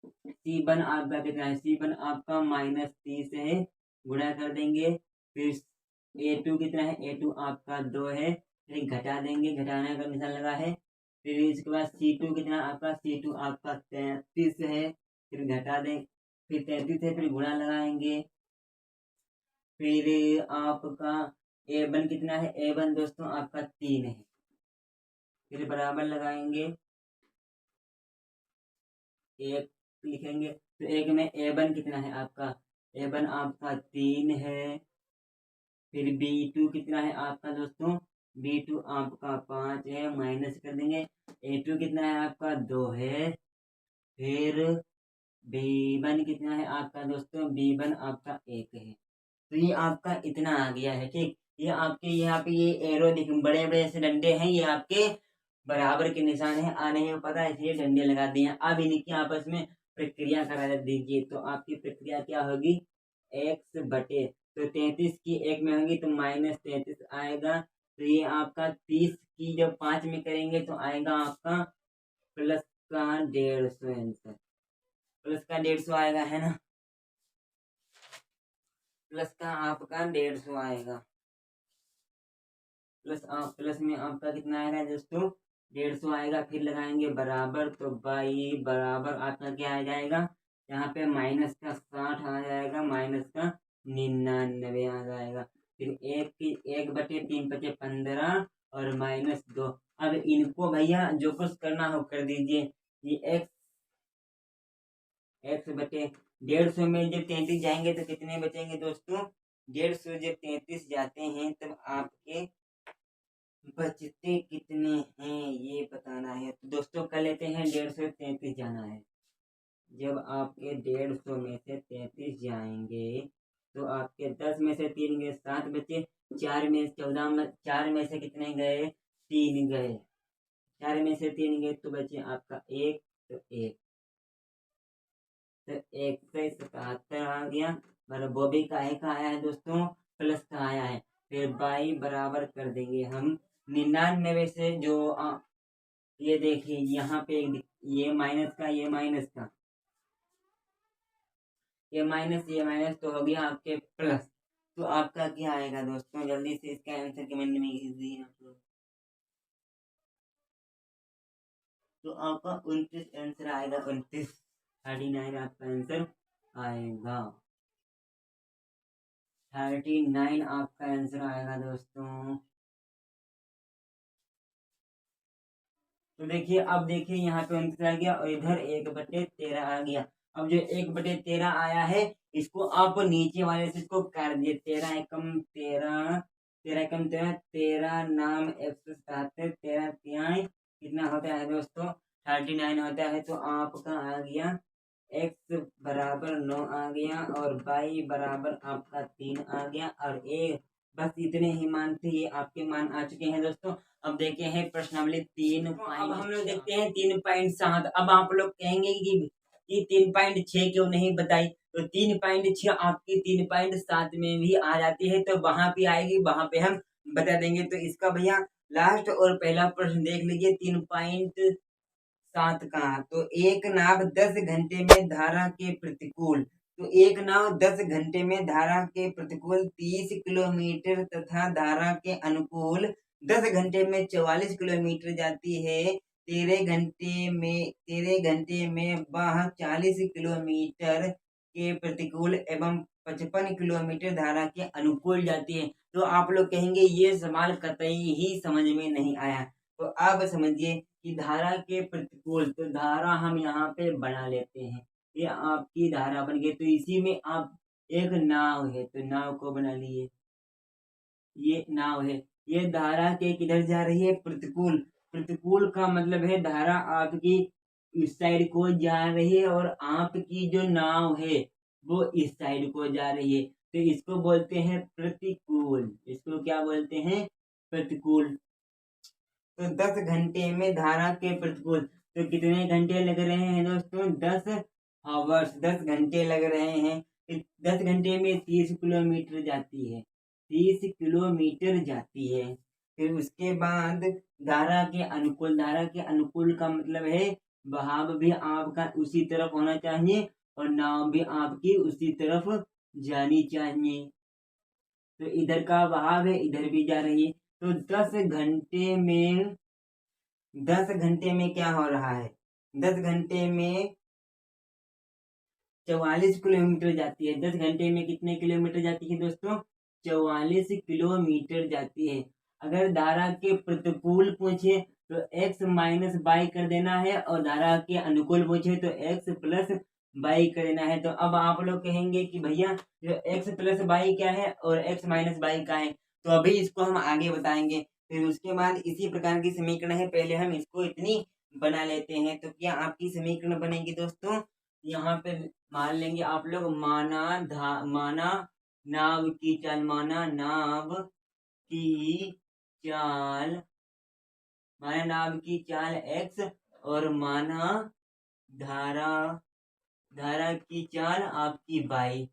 C1 आपका कितना है, C1 आपका -30 है, गुणा कर देंगे। फिर A2 कितना है, A2 आपका 2 है, फिर घटा देंगे, घटाने का निशान लगा है। फिर इसके बाद C2 कितना आपका, C2 आपका 33 है, फिर घटा दें, फिर 33 है, फिर गुणा लगाएंगे। फिर आपका A1 कितना है, A1 दोस्तों आपका 3 है, फिर बराबर लगाएंगे, एक लिखेंगे। तो एक में A1 कितना है आपका, A1 आपका 3 है। फिर B2 कितना है आपका दोस्तों, B2 आपका 5 है, माइनस कर देंगे। A2 कितना है आपका 2 है। फिर B1 कितना है आपका दोस्तों, B1 आपका 1 है। तो ये आपका इतना आ गया है, ठीक। ये आपके यहाँ पे ये एरो दिख बड़े बड़े ऐसे डंडे हैं, ये आपके बराबर के निशान है, आने में पता है, इसलिए डंडे लगा दिए हैं। अब इनकी आपस में प्रक्रिया करा दीजिए, तो आपकी प्रक्रिया क्या होगी, x बटे, तो 33 की 1 में होगी तो -33 आएगा। तो ये आपका 30 की जब 5 में करेंगे तो आएगा आपका प्लस का 150 आंसर, प्लस का 150 आएगा, है ना, प्लस का आपका 150 आएगा। प्लस में आपका कितना आएगा दोस्तों, 150 आएगा। फिर लगाएंगे बराबर, तो बाई बराबर आपका क्या आ जाएगा, यहाँ पे माइनस का 60 आ जाएगा, माइनस का 99 आ जाएगा। फिर 1/3 और -2। अब इनको भैया जो कुछ करना हो कर दीजिए। ये x बटे 150 में जब 33 जाएंगे तो कितने बचेंगे दोस्तों, 150 जब 33 जाते हैं तब आपके बचते कितने हैं ये बताना है। तो दोस्तों कर लेते हैं, 150 से 33 जाना है। जब आपके 150 में से 33 जाएंगे तो आपके 10 में से 3 गए, 7 बचे। 4 में 14 में 4 में से कितने गए, 3 गए। 4 में से 3 गए तो बचे आपका 1, तो 1, तो 177 आ गया। मतलब वो भी काहे का आया है दोस्तों, प्लस का आया है। फिर बाई बराबर कर देंगे हम 99 से जो ये देखिए यहाँ पे ये माइनस का, ये माइनस का, ये माइनस तो हो गया आपके प्लस। तो आपका क्या आएगा दोस्तों, जल्दी से इसका आंसर कमेंट में कीजिए आप लोग। तो आपका 29 आंसर आएगा, 29, 39 आपका आंसर आएगा, 39 आपका आंसर आएगा दोस्तों। तो देखिए, अब देखिए यहाँ पे 29 आ गया और इधर 1/13 आ गया। अब जो 1/13 आया है इसको आप नीचे वाले से इसको कर दिए, 13 एकम 13, 13 एकम 13, 13 नाम 177, 13 तिहाई कितना होता है दोस्तों, 39 होता है। तो आपका आ गया x बराबर 9 आ गया और y बराबर आपका 3 आ गया, और a बस इतने ही मान थे, ये आपके मान आ चुके हैं दोस्तों। अब देखे हैं प्रश्नावली 3 अब हम लोग देखते हैं 3.7। अब आप लोग कहेंगे कि 3.6 क्यों नहीं बताई, तो 3.6 आपकी 3.7 में भी आ जाती है, तो वहां पे आएगी, वहां पे हम बता देंगे। तो इसका भैया लास्ट और पहला प्रश्न देख लीजिए, 3.7 का। तो एक नाव 10 घंटे में धारा के प्रतिकूल, तो एक नाव 10 घंटे में धारा के प्रतिकूल 30 किलोमीटर तथा धारा के अनुकूल 10 घंटे में 44 किलोमीटर जाती है। 13 घंटे में वह 40 किलोमीटर के प्रतिकूल एवं 55 किलोमीटर धारा के अनुकूल जाती है। तो आप लोग कहेंगे ये सवाल कतई ही समझ में नहीं आया। तो अब समझिए कि धारा के प्रतिकूल, तो धारा हम यहाँ पे बना लेते हैं, ये आपकी धारा बन गई। तो इसी में आप एक नाव है, तो नाव को बना लिए, ये नाव है, ये धारा के किधर जा रही है, प्रतिकूल। प्रतिकूल का मतलब है धारा आपकी इस साइड को जा रही है और आपकी जो नाव है वो इस साइड को जा रही है, तो इसको बोलते हैं प्रतिकूल। इसको क्या बोलते हैं, प्रतिकूल। तो 10 घंटे में धारा के प्रतिकूल, तो कितने घंटे लग रहे हैं दोस्तों, 10 आवर्स, 10 घंटे लग रहे हैं। 10 घंटे में 30 किलोमीटर जाती है, 30 किलोमीटर जाती है। फिर उसके बाद धारा के अनुकूल, धारा के अनुकूल का मतलब है बहाव भी आपका उसी तरफ होना चाहिए और नाव भी आपकी उसी तरफ जानी चाहिए। तो इधर का बहाव है, इधर भी जा रही है। तो 10 घंटे में क्या हो रहा है? 10 घंटे में 44 किलोमीटर जाती है। 10 घंटे में कितने किलोमीटर जाती है दोस्तों? 44 किलोमीटर जाती है। अगर धारा के प्रतिकूल पूछे तो x माइनस बाई कर देना है, और धारा के अनुकूल पूछे तो x प्लस बाई कर देना है। तो अब आप लोग कहेंगे कि भैया जो x प्लस बाई क्या है और x माइनस बाई क्या है, तो अभी इसको हम आगे बताएंगे। फिर उसके बाद इसी प्रकार की समीकरण है, पहले हम इसको इतनी बना लेते हैं। तो क्या आपकी समीकरण बनेगी दोस्तों? यहाँ पे मान लेंगे आप लोग, माना नाव की चाल, माना नाव की चाल, माना नाव की चाल x, और माना धारा की चाल आपकी y।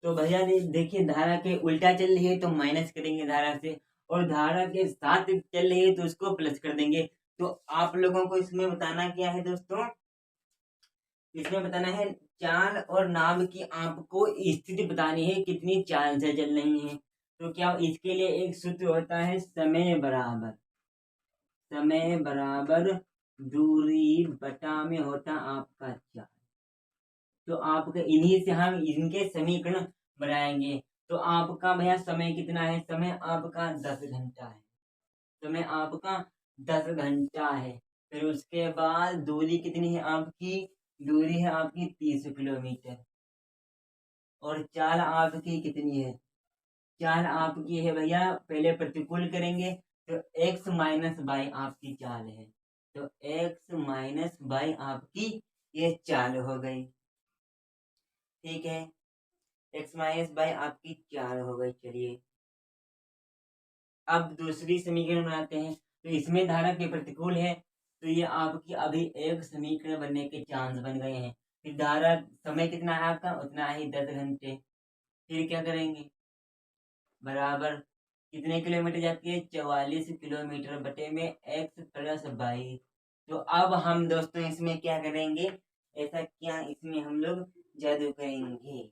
तो भैया देखिए, धारा के उल्टा चल रही है तो माइनस करेंगे धारा से, और धारा के साथ चल रही है तो उसको प्लस कर देंगे। तो आप लोगों को इसमें बताना क्या है दोस्तों? इसमें बताना है चाल और नाव की आपको स्थिति बतानी है, कितनी चाल से चल रही है। तो क्या इसके लिए एक सूत्र होता है, समय बराबर दूरी बटा में होता आपका चाल। तो आपका इन्हीं से हम इनके समीकरण बनाएंगे। तो आपका भैया समय कितना है? समय आपका 10 घंटा है। समय आपका 10 घंटा है। फिर उसके बाद दूरी कितनी है आपकी? दूरी है आपकी 30 किलोमीटर। और चाल आपकी कितनी है? चाल आपकी है भैया, पहले प्रतिकूल करेंगे तो x माइनस बाई आपकी चाल है। तो x माइनस बाई आपकी ये चाल हो गई, ठीक है। x माइनस बाई आपकी चाल हो गई। चलिए अब दूसरी समीकरण बनाते हैं। तो इसमें धारा के प्रतिकूल है, तो ये आपकी अभी एक समीकरण बनने के चांस बन गए हैं। फिर धारा समय कितना है आपका? उतना ही 10 घंटे। फिर क्या करेंगे? बराबर कितने किलोमीटर जाती है? 44 किलोमीटर बटे में x प्लस बाई। तो अब हम दोस्तों इसमें क्या करेंगे? ऐसा क्या इसमें हम लोग जादू करेंगे?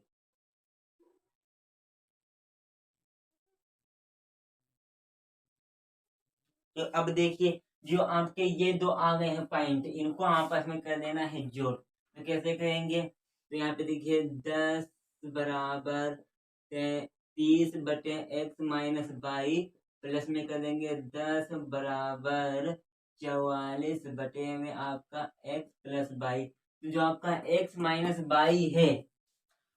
तो अब देखिए, जो आपके ये दो आ गए हैं पॉइंट, इनको आपस में कर देना है जोड़। तो कैसे करेंगे? तो यहाँ पे देखिए 10 बराबर 30 बटे x माइनस बाई, प्लस में कर देंगे 10 बराबर 44 बटे में आपका x प्लस बाई। तो जो आपका x माइनस बाई है,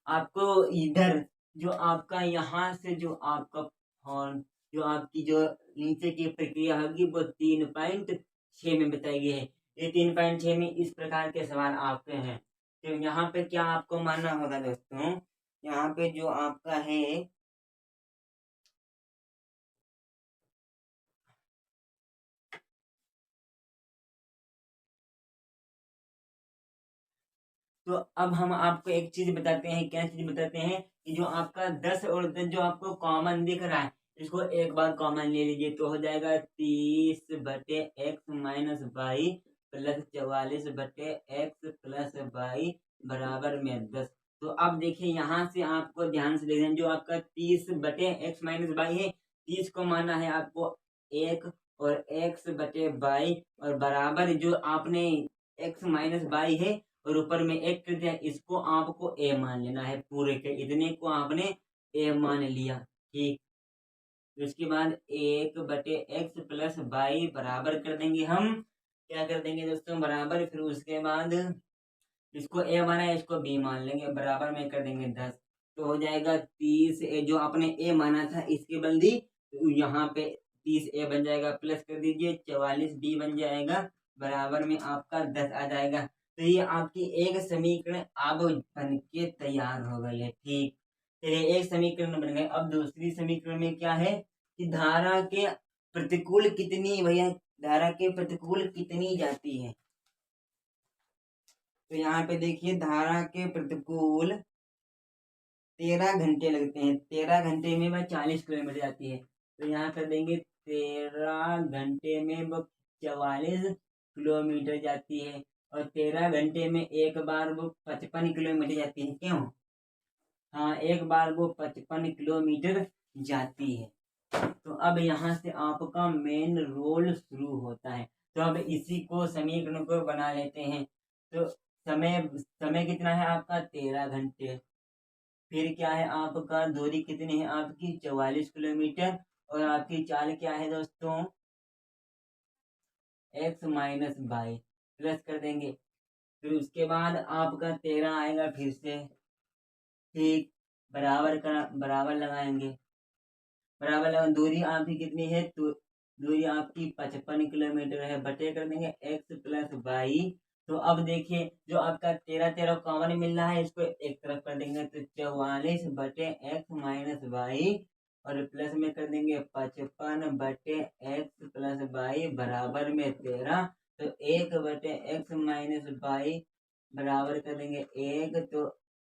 आपको इधर जो आपका यहाँ से जो आपका हॉर्न, जो आपकी जो नीचे की प्रक्रिया होगी वो 3.6 में बताई गई है। ये 3.6 में इस प्रकार के सवाल आपके हैं। तो यहाँ पे क्या आपको मानना होगा दोस्तों? यहाँ पे जो आपका है, तो अब हम आपको एक चीज बताते हैं। क्या चीज बताते हैं? कि जो आपका 10 और 10 जो आपको कॉमन दिख रहा है, इसको एक बार कॉमन ले लीजिए तो हो जाएगा 30 बटे एक्स माइनस बाई प्लस 44 बटे एक्स प्लस बाई बराबर में 10। तो अब देखिए, यहाँ से आपको ध्यान से देखना, जो आपका 30 बटे एक्स माइनस बाई है, 30 को माना है आपको 1, और एक्स बटे बाई और बराबर जो आपने एक्स माइनस बाई है और ऊपर में एक कर दिया, इसको आपको ए मान लेना है। पूरे के इतने को आपने ए मान लिया, ठीक। तो इसके बाद 1/x प्लस बाई बराबर कर देंगे हम, क्या कर देंगे दोस्तों? बराबर। फिर उसके बाद इसको ए माना है, इसको बी मान लेंगे, बराबर में कर देंगे 10। तो हो जाएगा 30 ए, जो आपने ए माना था इसके बंदी, तो यहाँ पे 30 ए बन जाएगा, प्लस कर दीजिए 44 बी बन जाएगा, बराबर में आपका 10 आ जाएगा। तो ये आपकी एक समीकरण अब बन के तैयार हो गई है, ठीक। चलिए एक समीकरण बन गए। अब दूसरी समीकरण में क्या है कि धारा के प्रतिकूल कितनी, भैया धारा के प्रतिकूल कितनी जाती है? तो यहाँ पे देखिए, धारा के प्रतिकूल 13 घंटे लगते हैं। 13 घंटे में वह 40 किलोमीटर जाती है। तो यहाँ कर देंगे 13 घंटे में वो 44 किलोमीटर जाती है। और 13 घंटे में एक बार वो 55 किलोमीटर जाती है। क्यों? हाँ, एक बार वो 55 किलोमीटर जाती है। तो अब यहाँ से आपका मेन रोल शुरू होता है। तो अब इसी को समीकरण को बना लेते हैं। तो समय समय कितना है आपका? 13 घंटे। फिर क्या है आपका? दूरी कितनी है आपकी? 44 किलोमीटर। और आपकी चाल क्या है दोस्तों? x माइनस बाई, प्लस कर देंगे। फिर उसके बाद आपका 13 आएगा फिर से। ठीक, बराबर लगाएंगे। बराबर लगा, दूरी आपकी कितनी है? तो दूरी आपकी 55 किलोमीटर है। बटे कर देंगे x प्लस बाई। तो अब देखिए, जो आपका 13 कॉमन मिल रहा है, इसको एक तरफ कर देंगे तो 44 बटे एक्स माइनस बाई, और प्लस में कर देंगे 55 बटे एक्स प्लस बाई बराबर में 13। तो 1 बटे एक्स माइनस बाई बराबर कर देंगे 1। तो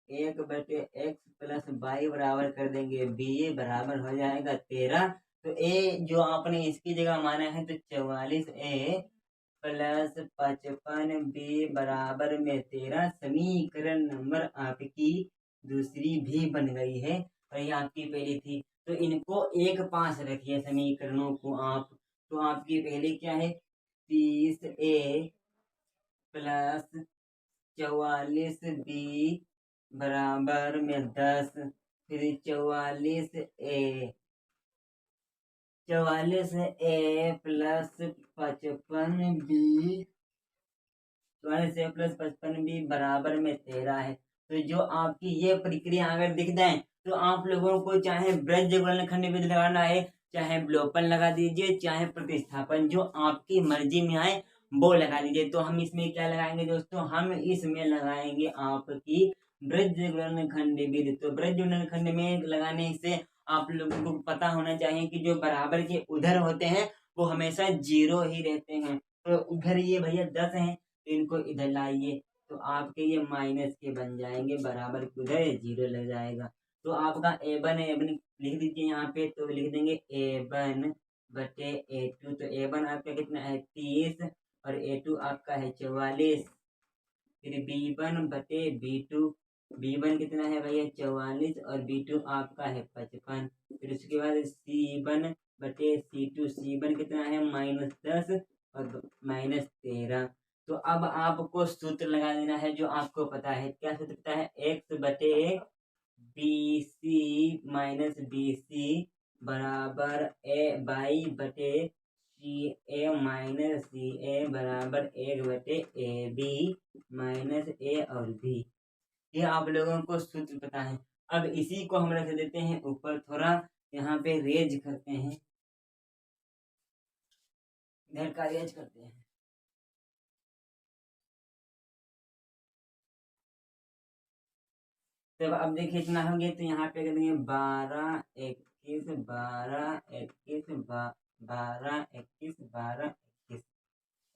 1 बटे एक्स प्लस बाई बराबर कर देंगे बी, बराबर हो जाएगा 13। तो ए जो आपने इसकी जगह माना है, तो 44a प्लस 55b बराबर में 13। समीकरण नंबर आपकी दूसरी भी बन गई है, और ये आपकी पहली थी। तो इनको एक पास रखिए समीकरणों को आप। तो आपकी पहली क्या है? 30a प्लस 44b बराबर में 10। फिर 44a plus 55b, 44a plus 55b बराबर में 13 है। तो जो आपकी ये प्रक्रिया अगर दिख जाए, तो आप लोगों को चाहे ब्रज गुणनखंड विधि लगाना है, चाहे विलोपन लगा दीजिए, चाहे प्रतिस्थापन, जो आपकी मर्जी में आए वो लगा लीजिए। तो हम इसमें क्या लगाएंगे दोस्तों? हम इसमें लगाएंगे आपकी ब्रज गुणनखंड विधि। तो ब्रज गुणनखंड में लगाने से आप लोगों को पता होना चाहिए कि जो बराबर के उधर होते हैं वो हमेशा 0 ही रहते हैं। तो उधर ये भैया 10 हैं, तो इनको इधर लाइए, तो आपके ये माइनस के बन जाएंगे, बराबर के उधर 0 लग जाएगा। तो आपका a1 है, a1 लिख दीजिए यहाँ पे। तो लिख देंगे a1 बटे a2। तो a1 आपका कितना है? 30, और a2 आपका है 44। फिर b1 बटे b2। b1 कितना है भैया? 44, और b2 आपका है 55। फिर उसके बाद c1 बटे c2। c1 कितना है? -10 और -13। तो अब आपको सूत्र लगा देना है, जो आपको पता है। क्या सूत्र पता है? x बटे B C minus B C बराबर ए बाई बटे सी ए माइनस सी ए बराबर 1 बटे ए बी माइनस ए और बी। ये आप लोगों को सूत्र पता है। अब इसी को हम रख देते हैं ऊपर, थोड़ा यहाँ पे रेज करते हैं, इधर का रेज करते हैं। तब अब देखिए इतना हो गया, तो यहाँ पे कर देंगे 12 21 12 21 12 21 12 21।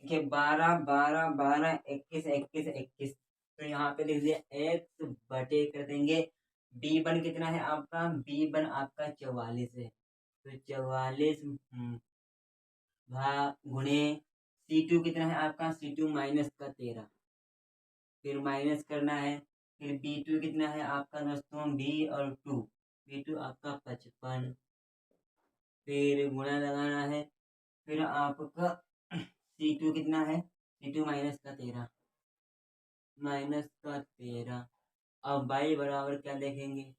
देखिए 12 12 12 21 21 21। तो यहाँ पे लिख दिया x बटे कर देंगे b1 कितना है आपका? b1 आपका 44 है। तो 44 गुणे c2 कितना है आपका? c2 माइनस का 13। फिर माइनस करना है। फिर b2 कितना है आपका दोस्तों? b और 2, b2 आपका 55। फिर गुणा लगाना है। फिर आपका c2 कितना है? c2 माइनस का 13, माइनस का 13। अब बाई बराबर क्या देखेंगे?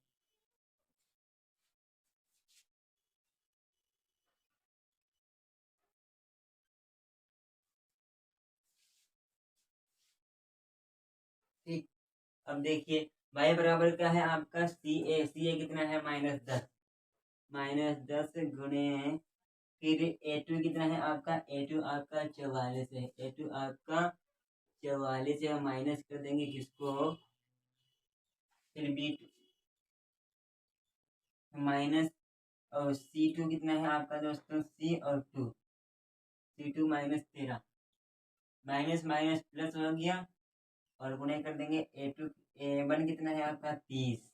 ठीक, अब देखिए बाई बराबर क्या है आपका? सी ए कितना है? -10, -10 गुणे, फिर a2 कितना है आपका? a2 आपका 44 है। a2 आपका 44 है, माइनस कर देंगे किसको? फिर बी माइनस, और c2 कितना है आपका दोस्तों? c और 2, c2 minus 13, minus minus plus हो गया, और गुणे कर देंगे a2 a1 कितना है आपका? 30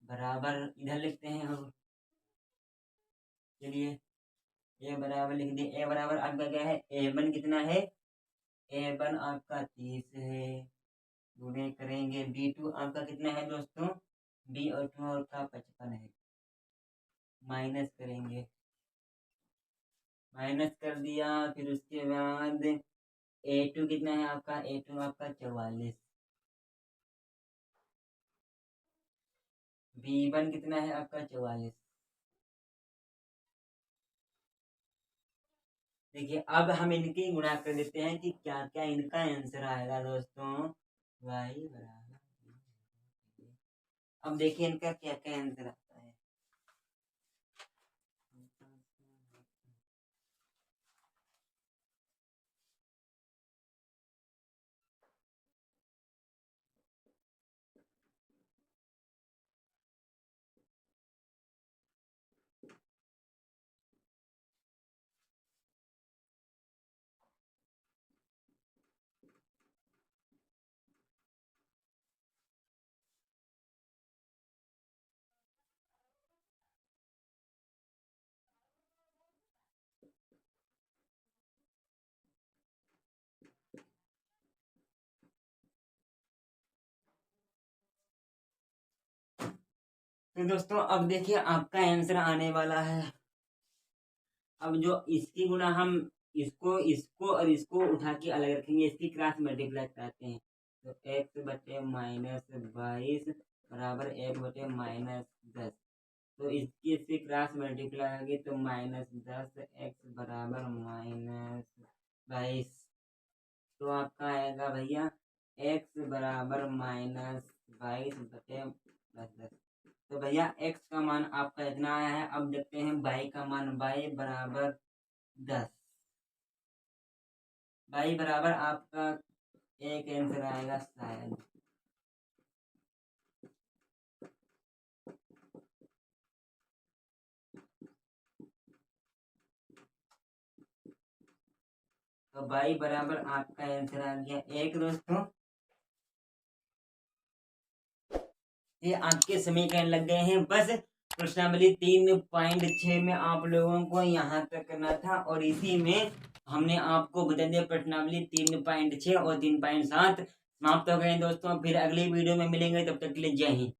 बराबर इधर लिखते हैं हम। चलिए ए बराबर लिख दिए। ए बराबर आपका क्या है? a1 कितना है? A1 आपका 30 है, गुणे करेंगे B2 आपका कितना है दोस्तों, B और 2 आपका 55 है, माइनस करेंगे, माइनस कर दिया। फिर उसके बाद A2 कितना है आपका, A2 आपका 44, B1 कितना है आपका 44। देखिए अब हम इनकी गुणा कर देते हैं कि क्या क्या इनका आंसर आएगा दोस्तों, y बराबर। अब देखिए इनका क्या क्या आंसर आता है। तो दोस्तों अब देखिए आपका आंसर आने वाला है। अब जो इसकी गुणा हम इसको इसको और इसको उठा के अलग रखेंगे, इसकी क्रॉस मल्टीप्लाई कराते हैं, तो x बटे -22 बराबर 1 बटे -10। तो इसकी क्रॉस मल्टीप्लाई होगी तो -10 x बराबर -22। तो आपका आएगा भैया x बराबर -22 बटे 10। तो भैया x का मान आपका इतना आया है। अब देखते हैं y का मान, y बराबर 10, y बराबर आपका एक आंसर आएगा शायद, तो y बराबर आपका आंसर आ गया 1 दोस्तों। ये आपके समीकरण लग गए हैं। बस प्रश्नावली 3.6 में आप लोगों को यहाँ तक करना था और इसी में हमने आपको बता दिया प्रश्नावली 3.6 और 3.7 समाप्त हो गए दोस्तों। फिर अगली वीडियो में मिलेंगे, तब तक के लिए जय हिंद।